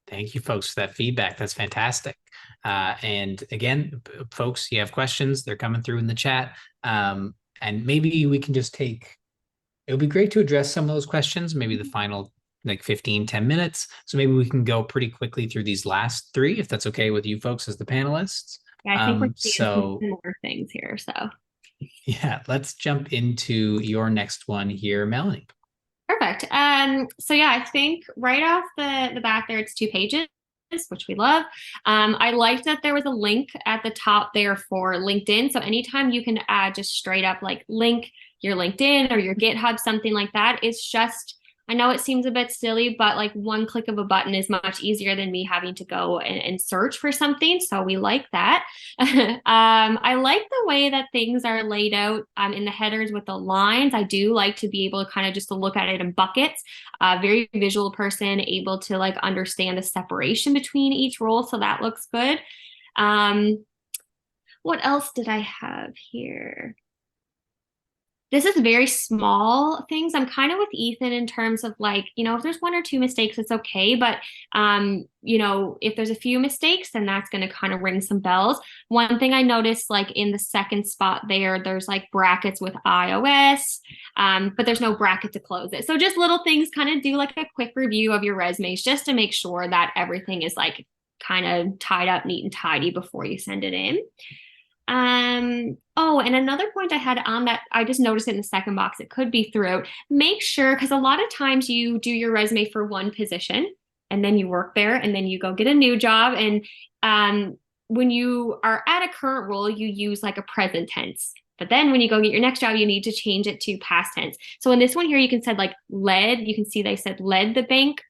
Thank you, folks, for that feedback. That's fantastic. And again, folks, you have questions, they're coming through in the chat. And maybe we can just it would be great to address some of those questions, maybe the final like 10 minutes. So maybe we can go pretty quickly through these last 3, if that's okay with you folks as the panelists. Yeah, I think we're seeing some similar things here. So yeah, let's jump into your next one here, Melanie. Perfect. So yeah, I think right off the bat there, it's 2 pages, which we love. I liked that there was a link at the top there for LinkedIn. So anytime you can add just straight up like link your LinkedIn or your GitHub, something like that, it's just, I know it seems a bit silly, but like 1 click of a button is much easier than me having to go and search for something. So we like that. I like the way that things are laid out in the headers with the lines. I do like to be able to kind of just to look at it in buckets. Very visual person, able to like understand the separation between each role. So that looks good. What else did I have here? This is very small things. I'm kind of with Ethan in terms of like, if there's 1 or 2 mistakes, it's okay. But, if there's a few mistakes, then that's going to kind of ring some bells. One thing I noticed, like in the second spot there's like brackets with iOS, but there's no bracket to close it. So just little things, kind of do like a quick review of your resumes just to make sure that everything is like kind of tied up neat and tidy before you send it in. Oh, and another point I had on that, I just noticed it in the second box, it could be throughout. Make sure, because a lot of times you do your resume for one position and then you work there and then you go get a new job. And when you are at a current role, you use like a present tense. But then when you go get your next job, you need to change it to past tense. So in this one here, you can say like led, you can see they said led the bank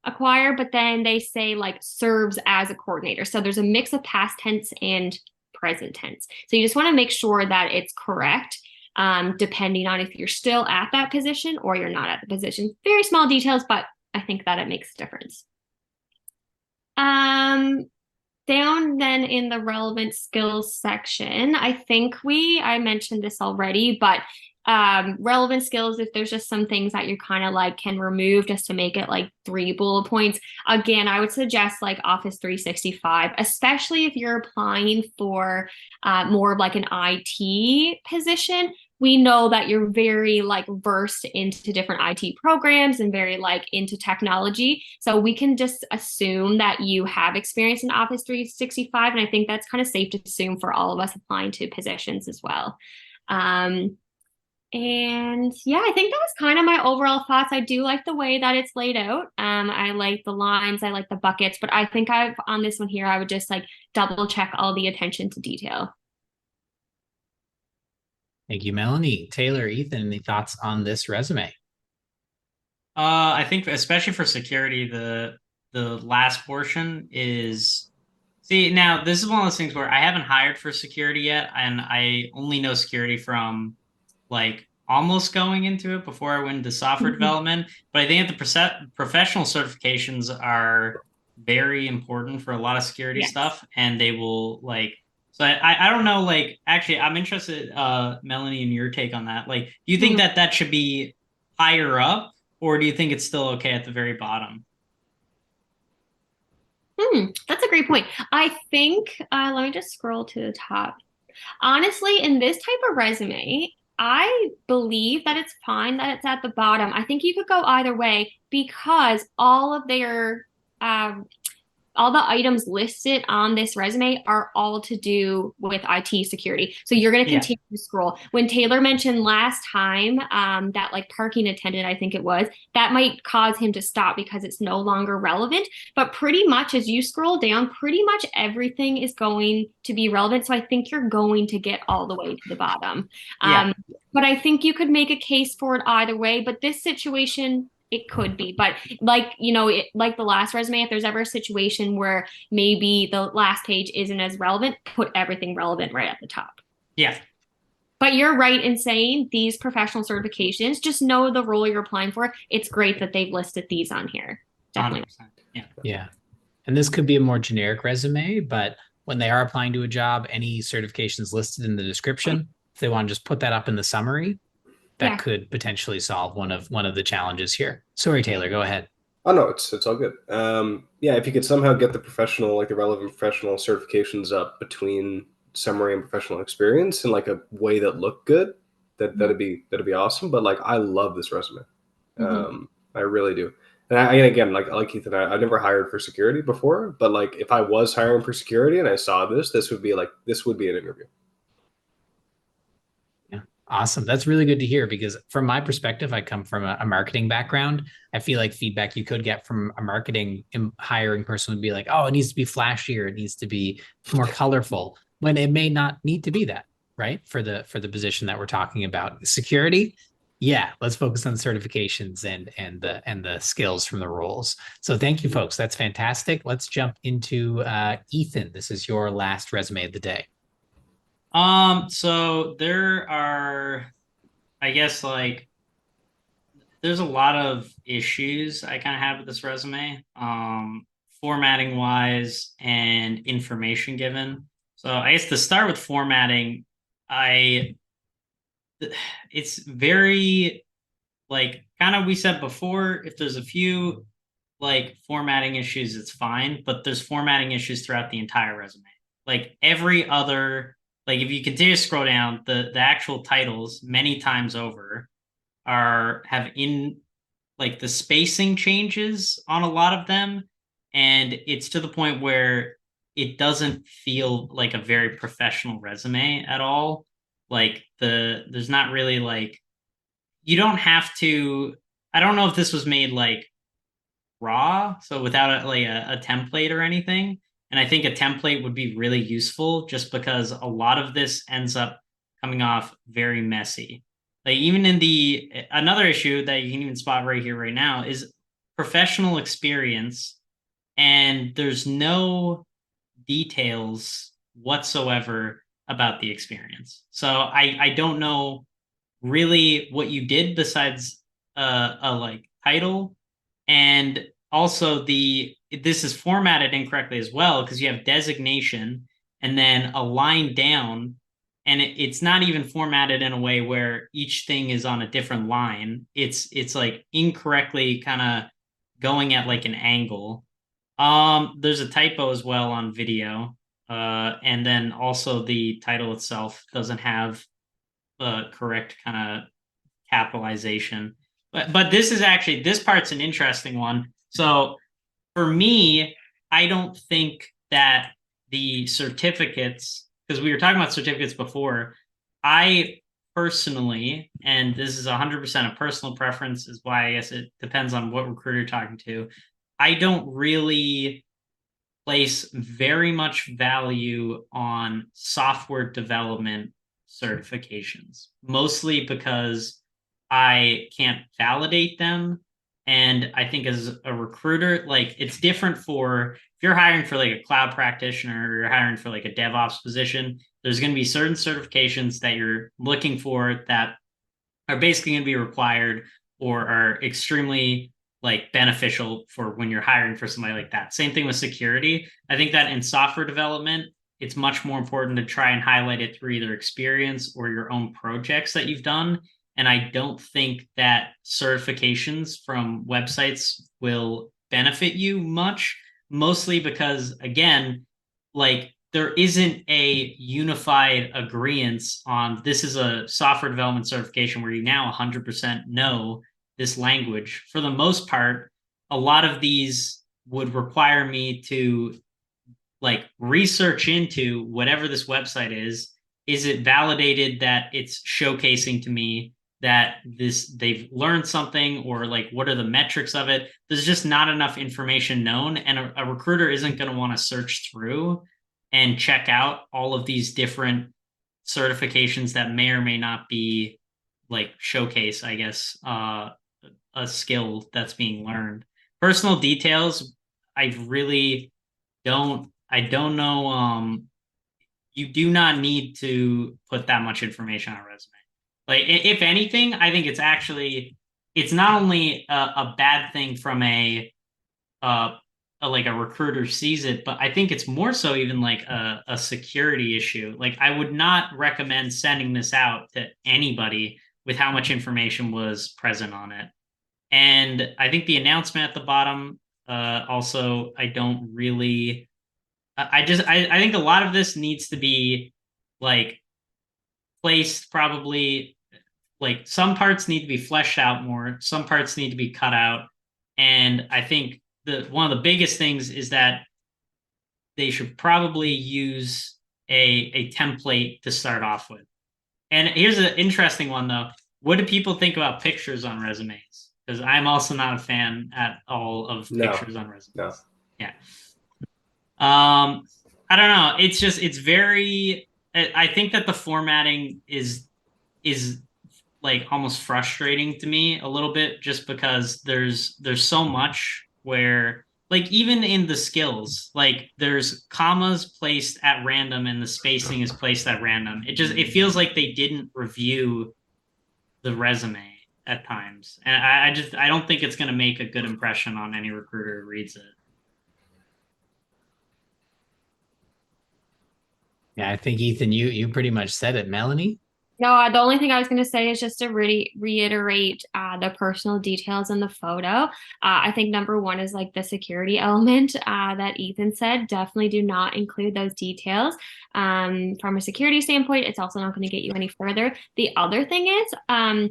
acquire, but then they say like serves as a coordinator. So there's a mix of past tense and present tense. So you just want to make sure that it's correct, depending on if you're still at that position or you're not at the position. Very small details, but I think that it makes a difference. Down then in the relevant skills section, I think I mentioned this already, but relevant skills, if there's just some things that you kind of like can remove just to make it like 3 bullet points. Again, I would suggest like Office 365, especially if you're applying for more of like an IT position. We know that you're very like versed into different IT programs and very like into technology. So we can just assume that you have experience in Office 365. And I think that's kind of safe to assume for all of us applying to positions as well. And yeah, I think that was kind of my overall thoughts. I do like the way that it's laid out. I like the lines, I like the buckets, but I think on this one here, I would just like double check all the attention to detail. Thank you, Melanie. Taylor, Ethan, any thoughts on this resume? I think especially for security, the last portion is, see, now this is one of those things where I haven't hired for security yet, and I only know security from like almost going into it before I went into software development. But I think that the professional certifications are very important for a lot of security stuff, and they will like, so I don't know, like, actually I'm interested, Melanie, in your take on that. Like, do you think that should be higher up, or do you think it's still okay at the very bottom? That's a great point. I think, let me just scroll to the top Honestly, in this type of resume, I believe that it's fine that it's at the bottom. I think you could go either way because um, all the items listed on this resume are all to do with IT security. So you're going to Yeah. continue to scroll. When Taylor mentioned last time that like parking attendant, I think it was, that might cause him to stop because it's no longer relevant. But pretty much as you scroll down, pretty much everything is going to be relevant. So I think you're going to get all the way to the bottom. Yeah. But I think you could make a case for it either way. But this situation, it could be, but like, like the last resume, if there's ever a situation where maybe the last page isn't as relevant, put everything relevant right at the top. Yeah. But you're right in saying these professional certifications, just know the role you're applying for. It's great that they've listed these on here. Definitely. 100%. Yeah. Yeah. And this could be a more generic resume, but when they are applying to a job, any certifications listed in the description, if they want to just put that up in the summary, that could potentially solve one of the challenges here. Sorry, Taylor, go ahead. Oh no, it's all good. Yeah, if you could somehow get the professional, like the relevant professional certifications up between summary and professional experience in like a way that looked good, that'd be awesome. But like, I love this resume. I really do. And again, like Ethan, I've never hired for security before, but like if I was hiring for security and I saw this would be an interview. Awesome. That's really good to hear because from my perspective, I come from a marketing background. I feel like feedback you could get from a marketing hiring person would be like, oh, it needs to be flashier. It needs to be more colorful when it may not need to be that, right? For the position that we're talking about. Security. Yeah, let's focus on certifications and the skills from the roles. So thank you, folks. That's fantastic. Let's jump into Ethan. This is your last resume of the day. So there are, I guess, like, there's a lot of issues I kind of have with this resume, formatting wise and information given. So I guess to start with formatting, it's very, like, kind of we said before, if there's a few like formatting issues, it's fine, but there's formatting issues throughout the entire resume. Like every other, like if you continue to scroll down, the actual titles many times over have in like the spacing changes on a lot of them, and it's to the point where it doesn't feel like a very professional resume at all. Like there's not really like, you don't have to, I don't know if this was made like raw, so without a template or anything. And I think a template would be really useful just because a lot of this ends up coming off very messy. Like even in another issue that you can even spot right here, right now, is professional experience. And there's no details whatsoever about the experience. So I don't know really what you did besides a like title. And also this is formatted incorrectly as well, because you have designation and then a line down, and it's not even formatted in a way where each thing is on a different line. It's like incorrectly kind of going at like an angle. There's a typo as well on video. And then also the title itself doesn't have the correct kind of capitalization. But this part's an interesting one. So for me, I don't think that the certificates, because we were talking about certificates before, I personally, and this is 100% a personal preference, is why I guess it depends on what recruiter you're talking to, I don't really place very much value on software development certifications, mostly because I can't validate them. And I think as a recruiter, like it's different for, if you're hiring for like a cloud practitioner or you're hiring for like a DevOps position, there's going to be certain certifications that you're looking for that are basically going to be required or are extremely like beneficial for when you're hiring for somebody like that. Same thing with security. I think that in software development, it's much more important to try and highlight it through either experience or your own projects that you've done. And I don't think that certifications from websites will benefit you much, mostly because, again, like there isn't a unified agreement on this is a software development certification where you now 100% know this language. For the most part, a lot of these would require me to like research into whatever this website is. Is it validated that it's showcasing to me that they've learned something, or like what are the metrics of it? There's just not enough information known, and a recruiter isn't going to want to search through and check out all of these different certifications that may or may not be like showcase, I guess, a skill that's being learned. Personal details, I really I don't know. You do not need to put that much information on a resume. Like, if anything, I think it's not only a bad thing from like a recruiter sees it, but I think it's more so even like a security issue. Like, I would not recommend sending this out to anybody with how much information was present on it. And I think the announcement at the bottom, also, I don't really. I think a lot of this needs to be like placed probably, like some parts need to be fleshed out more, some parts need to be cut out. And I think one of the biggest things is that they should probably use a template to start off with. And here's an interesting one though. What do people think about pictures on resumes? Because I'm also not a fan at all of pictures on resumes. No. Yeah. I don't know. It's very, I think that the formatting is like almost frustrating to me a little bit, just because there's so much where, like, even in the skills, like there's commas placed at random and the spacing is placed at random. It feels like they didn't review the resume at times. And I don't think it's going to make a good impression on any recruiter who reads it. Yeah, I think Ethan, you pretty much said it. Melanie? No, the only thing I was going to say is just to really reiterate the personal details in the photo. I think number one is like the security element that Ethan said. Definitely do not include those details. From a security standpoint, it's also not going to get you any further. The other thing is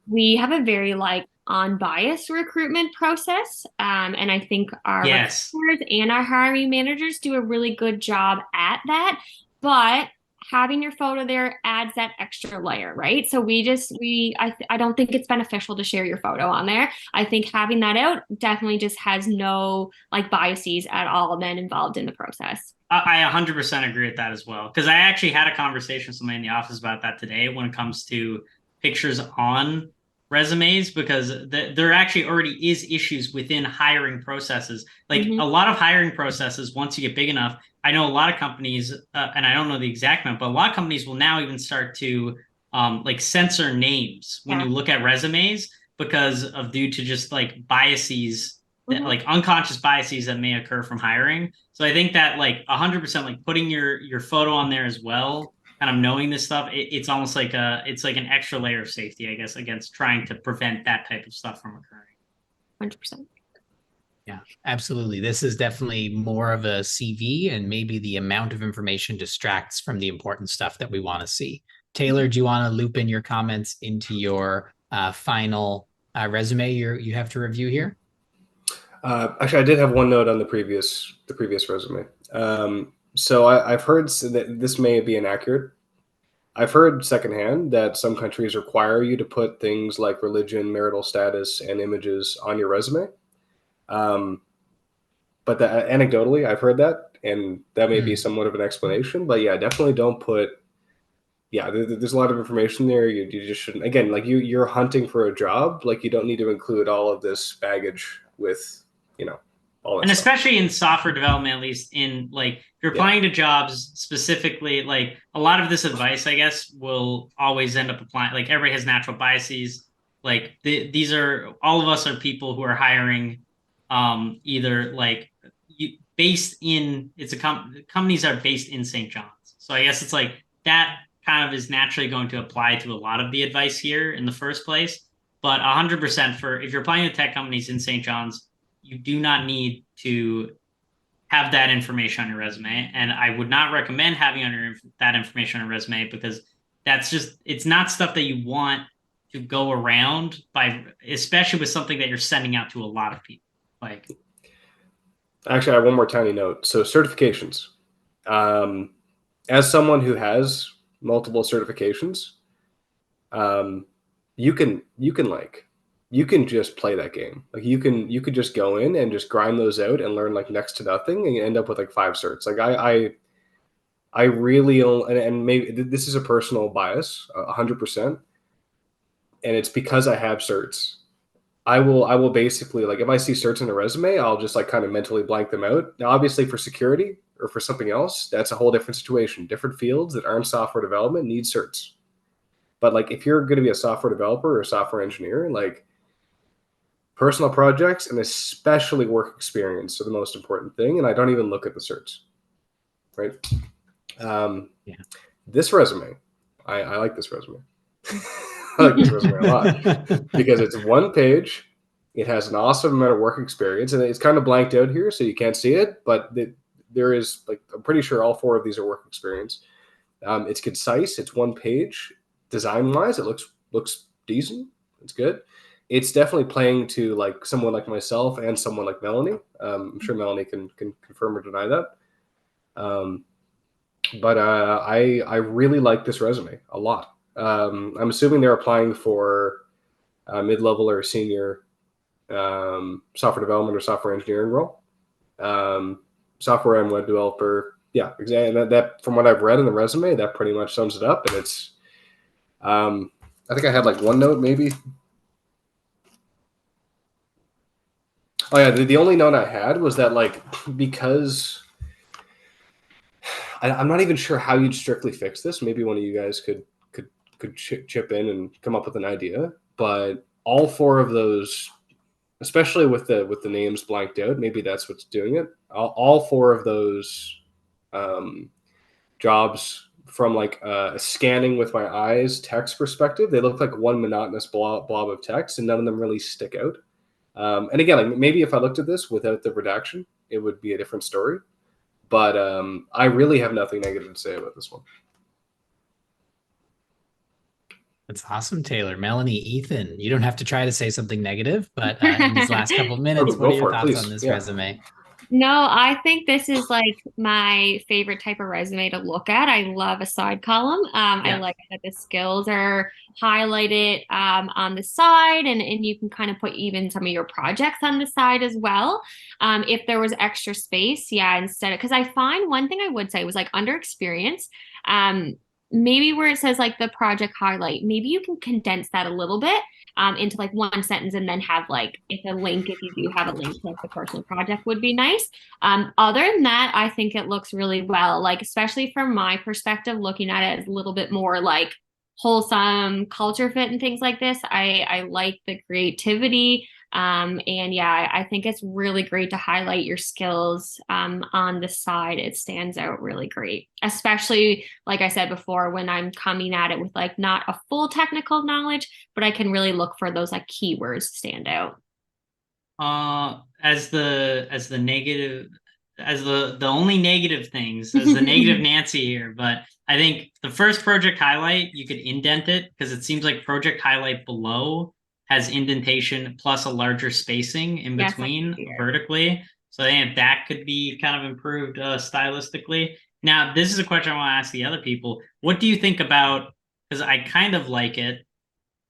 we have a very like unbiased recruitment process. And I think our recruiters and our hiring managers do a really good job at that. But having your photo there adds that extra layer, right? So I don't think it's beneficial to share your photo on there. I think having that out definitely just has no like biases at all then involved in the process. I 100% agree with that as well. Because I actually had a conversation with somebody in the office about that today when it comes to pictures on resumes, because there actually already is issues within hiring processes. Like a lot of hiring processes, once you get big enough, I know a lot of companies, and I don't know the exact amount, but a lot of companies will now even start to like censor names when you look at resumes, because of due to just like biases, that, like unconscious biases that may occur from hiring. So I think that like 100%, like putting your photo on there as well, kind of knowing this stuff, it's almost like it's like an extra layer of safety, I guess, against trying to prevent that type of stuff from occurring. 100%. Yeah, absolutely. This is definitely more of a CV, and maybe the amount of information distracts from the important stuff that we want to see. Taylor, do you want to loop in your comments into your final resume you have to review here? Actually, I did have one note on the previous resume. So I've heard that this may be inaccurate. I've heard secondhand that some countries require you to put things like religion, marital status, and images on your resume. But anecdotally, I've heard that, and that may be somewhat of an explanation. But yeah, definitely don't put. Yeah, there's a lot of information there. You just shouldn't. Again, like you're hunting for a job. Like you don't need to include all of this baggage with, all that and stuff. Especially in software development, at least in like if you're applying to jobs specifically, like a lot of this advice, I guess, will always end up applying. Like everybody has natural biases. Like these are all of us are people who are hiring, either like based in companies are based in St. John's. So I guess it's like that kind of is naturally going to apply to a lot of the advice here in the first place. But 100% for if you're applying to tech companies in St. John's, you do not need to have that information on your resume. And I would not recommend having that information on your resume, because it's not stuff that you want to go around by, especially with something that you're sending out to a lot of people. Like, actually, I have one more tiny note. So certifications. As someone who has multiple certifications, you can just play that game. Like you could just go in and just grind those out and learn like next to nothing, and you end up with like 5 certs. Like I really, and maybe this is a personal bias, 100%, and it's because I have certs. I will basically, like, if I see certs in a resume, I'll just like kind of mentally blank them out. Now, obviously, for security or for something else, that's a whole different situation. Different fields that aren't software development need certs. But like, if you're going to be a software developer or a software engineer, like, personal projects and especially work experience are the most important thing. And I don't even look at the certs, right? Yeah. This resume, I like this resume. I like this resume a lot because it's 1 page. It has an awesome amount of work experience, and it's kind of blanked out here, so you can't see it. But there is, like, I'm pretty sure all 4 of these are work experience. It's concise. It's 1 page. Design wise, it looks decent. It's good. It's definitely playing to like someone like myself and someone like Melanie. I'm sure Melanie can confirm or deny that. But I really like this resume a lot. I'm assuming they're applying for a mid-level or senior software development or software engineering role. Software and web developer. Yeah, exactly. That from what I've read in the resume, that pretty much sums it up. And it's, I think I had like 1 note maybe. Oh yeah, the only note I had was that, like, because I'm not even sure how you'd strictly fix this. Maybe one of you guys could chip in and come up with an idea. But all 4 of those, especially with the names blanked out, maybe that's what's doing it. All 4 of those jobs, from like a scanning with my eyes text perspective, they look like one monotonous blob of text, and none of them really stick out. And again, like, maybe if I looked at this without the redaction, it would be a different story. But I really have nothing negative to say about this one. That's awesome, Taylor. Melanie, Ethan, you don't have to try to say something negative, but in these last couple of minutes, what are your thoughts on this resume? No, I think this is like my favorite type of resume to look at. I love a side column. I like that the skills are highlighted on the side, and you can kind of put even some of your projects on the side as well. If there was extra space, instead of, because I find one thing I would say was like under experience, maybe where it says like the project highlight, maybe you can condense that a little bit into like 1 sentence, and then have like, if you do have a link to like the personal project would be nice. Other than that, I think it looks really well, like, especially from my perspective, looking at it as a little bit more like wholesome culture fit and things like this. I like the creativity. And yeah, I think it's really great to highlight your skills on the side. It stands out really great, especially like I said before, when I'm coming at it with like not a full technical knowledge, but I can really look for those like keywords stand out. As the only negative things, as the negative Nancy here, but I think the first project highlight, you could indent it, because it seems like project highlight below has indentation plus a larger spacing in between vertically. So I think that could be kind of improved stylistically. Now, this is a question I want to ask the other people. What do you think about, because I kind of like it,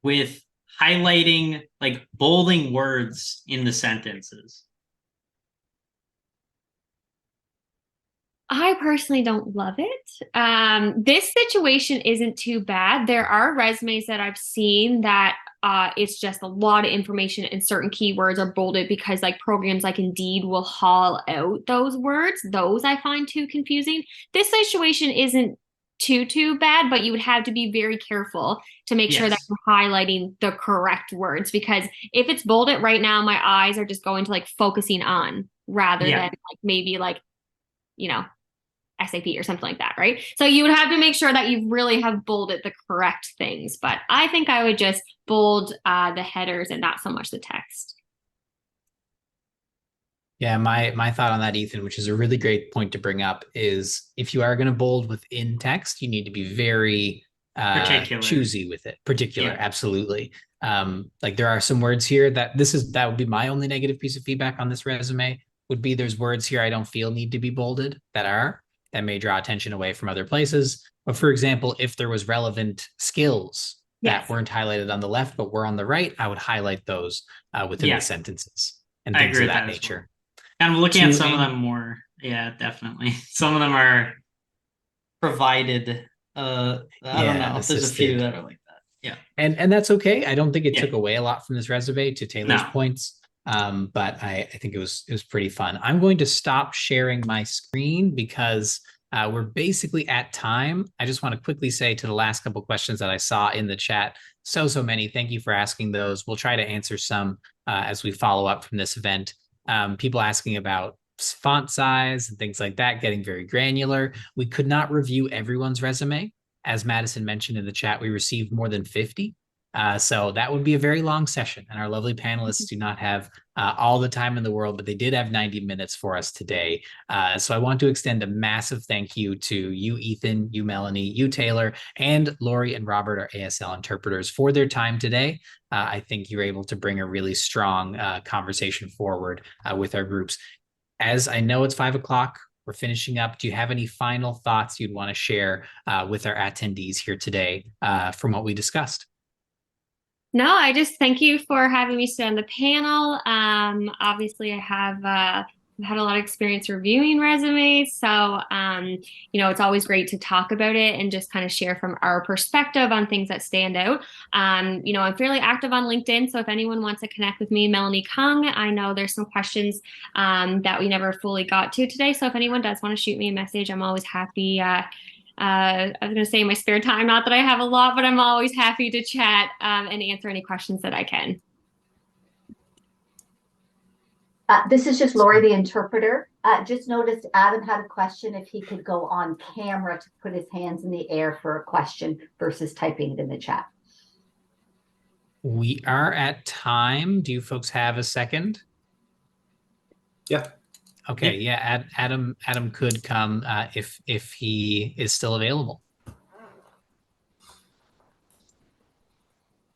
with highlighting, like bolding words in the sentences? I personally don't love it. This situation isn't too bad. There are resumes that I've seen that it's just a lot of information, and certain keywords are bolded because like programs like Indeed will haul out those words. Those I find too confusing. This situation isn't too bad, but you would have to be very careful to make sure that you're highlighting the correct words, because if it's bolded right now, my eyes are just going to like focusing on, rather than like maybe like, SAP or something like that, right? So you would have to make sure that you really have bolded the correct things. But I think I would just bold the headers and not so much the text. Yeah, my thought on that, Ethan, which is a really great point to bring up, is if you are going to bold within text, you need to be very Particular. choosy with it. Particular, Yeah. absolutely. Like there are some words here that would be my only negative piece of feedback on this resume, would be there's words here I don't feel need to be bolded that may draw attention away from other places. But for example, if there was relevant skills that Yes. weren't highlighted on the left but were on the right, I would highlight those within the Yeah. sentences and I things agree of with that that as well. nature. Kind of looking at Two some of main them more. Yeah, definitely. Some of them are provided. I don't Yeah, know. There's a few assisted. that are like that. Yeah. And that's okay. I don't think it Yeah. took away a lot from this resume, to Taylor's No. points. But I think it was pretty fun. I'm going to stop sharing my screen because we're basically at time. I just want to quickly say to the last couple questions that I saw in the chat, so many. Thank you for asking those. We'll try to answer some as we follow up from this event. People asking about font size and things like that, getting very granular. We could not review everyone's resume. As Madison mentioned in the chat, we received more than 50. So that would be a very long session. And our lovely panelists do not have all the time in the world, but they did have 90 minutes for us today. So I want to extend a massive thank you to you, Ethan, you, Melanie, you, Taylor, and Lori and Robert, our ASL interpreters, for their time today. I think you're able to bring a really strong conversation forward with our groups. As I know it's 5 o'clock, we're finishing up. Do you have any final thoughts you'd want to share with our attendees here today from what we discussed? No, I just thank you for having me sit on the panel. Obviously, I have had a lot of experience reviewing resumes, so it's always great to talk about it and just kind of share from our perspective on things that stand out. I'm fairly active on LinkedIn, so if anyone wants to connect with me, Melanie Kung, I know there's some questions that we never fully got to today. So if anyone does want to shoot me a message, I'm always happy. I was going to say in my spare time, not that I have a lot, but I'm always happy to chat and answer any questions that I can. This is just Lori, the interpreter. Just noticed Adam had a question if he could go on camera to put his hands in the air for a question versus typing it in the chat. We are at time. Do you folks have a second? Yeah. Okay, yeah, Adam could come if he is still available.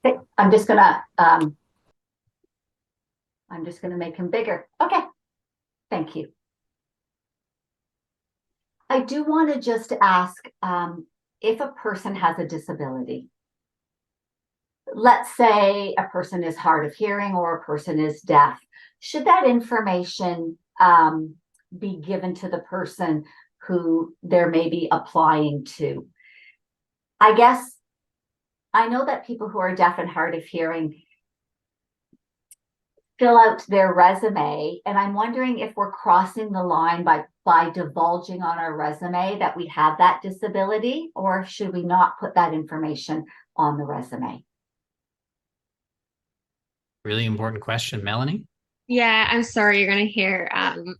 Okay, I'm just gonna make him bigger. Okay, thank you. I do want to just ask if a person has a disability. Let's say a person is hard of hearing or a person is deaf. Should that information be given to the person who they're maybe applying to? I guess I know that people who are deaf and hard of hearing fill out their resume, and I'm wondering if we're crossing the line by divulging on our resume that we have that disability, or should we not put that information on the resume? Really important question, Melanie. Yeah, I'm sorry you're going to hear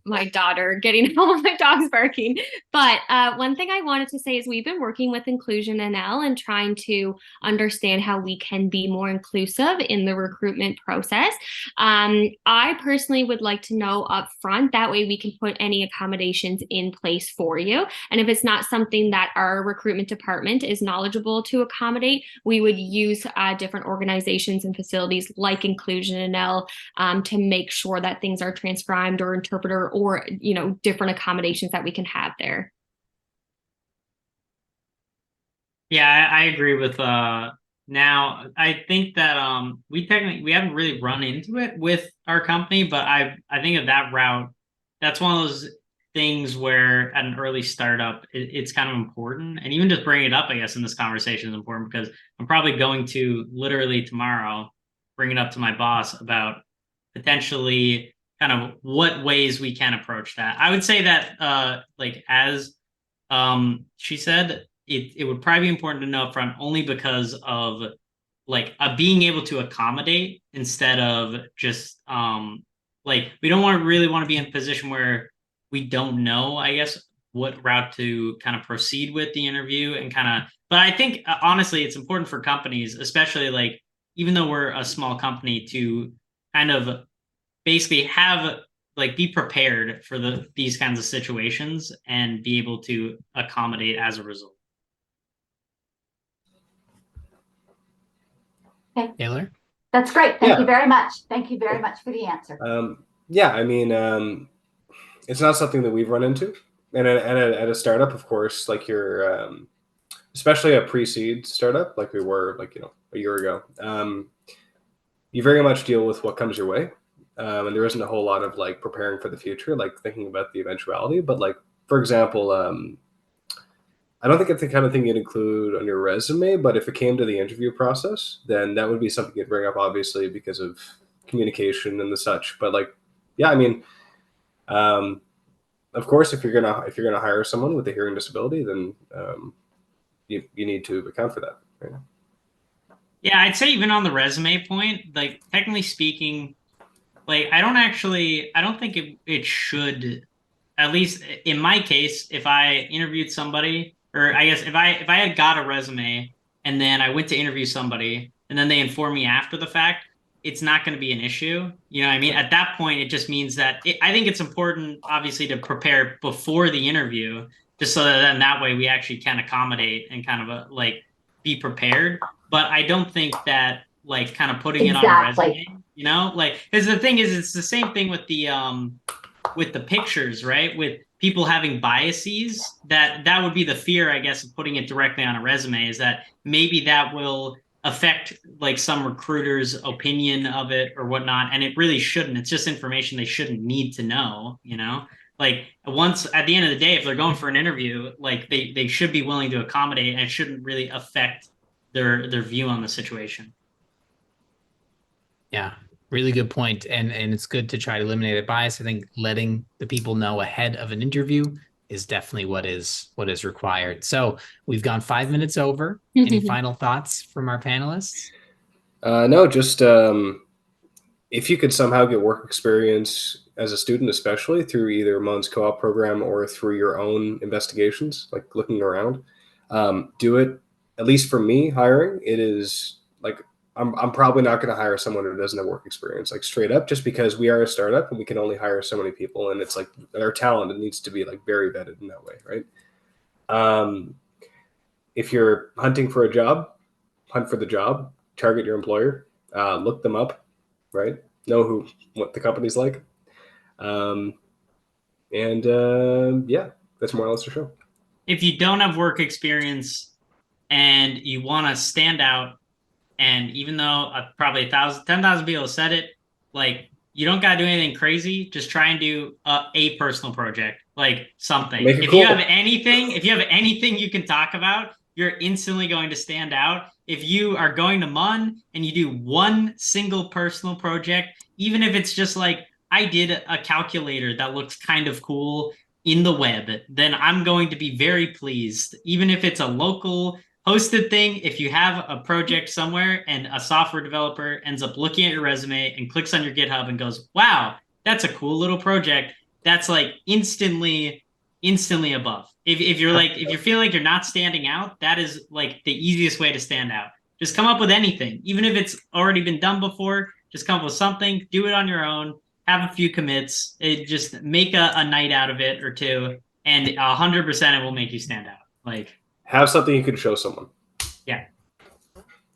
my daughter getting home, my dog's barking. But one thing I wanted to say is we've been working with Inclusion NL and trying to understand how we can be more inclusive in the recruitment process. I personally would like to know up front, that way we can put any accommodations in place for you. And if it's not something that our recruitment department is knowledgeable to accommodate, we would use different organizations and facilities like Inclusion NL to make sure that things are transcribed or interpreter or different accommodations that we can have there. Yeah, I agree with now I think that we haven't really run into it with our company, but I think of that route, that's one of those things where at an early startup it's kind of important, and even just bringing it up I guess in this conversation is important because I'm probably going to literally tomorrow bring it up to my boss about potentially kind of what ways we can approach that. I would say that as she said, it would probably be important to know upfront only because of being able to accommodate instead of just we don't really want to be in a position where we don't know, I guess, what route to kind of proceed with the interview and but I think honestly it's important for companies, especially even though we're a small company, to kind of basically have like be prepared for these kinds of situations and be able to accommodate as a result. Okay. Taylor? That's great. Thank Yeah. you very much. Thank you very much for the answer. Yeah, I mean, it's not something that we've run into. And at a startup, of course, like you're, especially a pre-seed startup, like we were, like, you know, a year ago, you very much deal with what comes your way. And there isn't a whole lot of like preparing for the future, like thinking about the eventuality. But like, for example, I don't think it's the kind of thing you'd include on your resume, but if it came to the interview process, then that would be something you'd bring up, obviously, because of communication and the such. But like, yeah, I mean, of course, if you're gonna hire someone with a hearing disability, then you need to account for that. Right? Yeah, I'd say even on the resume point, like technically speaking, like I don't think it should, at least in my case, if I interviewed somebody, or I guess if I had got a resume and then I went to interview somebody and then they inform me after the fact, it's not going to be an issue. You know what I mean? At that point, it just means that I think it's important, obviously, to prepare before the interview, just so that then that way we actually can accommodate and kind of like be prepared. But I don't think that like kind of putting it on a resume, you know, like, because the thing is, it's the same thing with the pictures, right? With people having biases, that would be the fear, I guess, of putting it directly on a resume, is that maybe that will affect like some recruiter's opinion of it or whatnot. And it really shouldn't. It's just information they shouldn't need to know, you know? Like once at the end of the day, if they're going for an interview, like they should be willing to accommodate, and it shouldn't really affect their view on the situation. Yeah, really good point. And it's good to try to eliminate a bias. I think letting the people know ahead of an interview is definitely what is required. So we've gone 5 minutes over. Any final thoughts from our panelists? No, just if you could somehow get work experience as a student, especially through either Moan's co-op program or through your own investigations, like looking around, do it. At least for me, hiring, it is like, I'm probably not going to hire someone who doesn't have work experience, like straight up, just because we are a startup and we can only hire so many people. And it's like our talent, it needs to be like very vetted in that way. Right. If you're hunting for a job, hunt for the job, target your employer, look them up, right? Know what the company's like. Yeah, that's more or less the show. If you don't have work experience and you want to stand out, and even though probably 10,000 people said it, like you don't gotta do anything crazy. Just try and do a personal project, like something. Make it if cool. you have anything you can talk about, you're instantly going to stand out. If you are going to MUN and you do one single personal project, even if it's just like, I did a calculator that looks kind of cool in the web, then I'm going to be very pleased. Even if it's a local hosted thing, if you have a project somewhere and a software developer ends up looking at your resume and clicks on your GitHub and goes, wow, that's a cool little project, that's like instantly above. If you feel like you're not standing out, that is like the easiest way to stand out. Just come up with anything, even if it's already been done before. Just come up with something, do it on your own, have a few commits, just make a night out of it or two, and 100% it will make you stand out. Like, have something you can show someone. Yeah.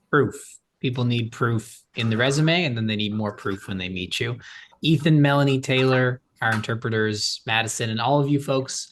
Proof. People need proof in the resume, and then they need more proof when they meet you. Ethan, Melanie, Taylor, our interpreters, Madison, and all of you folks,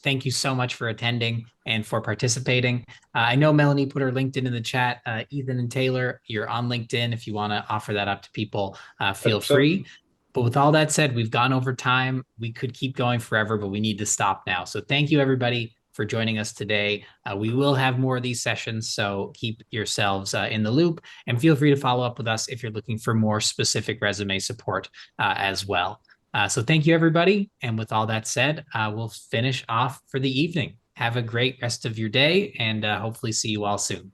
thank you so much for attending and for participating. I know Melanie put her LinkedIn in the chat. Ethan and Taylor, you're on LinkedIn. If you want to offer that up to people, feel free. But with all that said, we've gone over time. We could keep going forever, but we need to stop now. So thank you, everybody, for joining us today. We will have more of these sessions, so keep yourselves in the loop, and feel free to follow up with us if you're looking for more specific resume support as well. So thank you, everybody. And with all that said, we'll finish off for the evening. Have a great rest of your day, and hopefully see you all soon.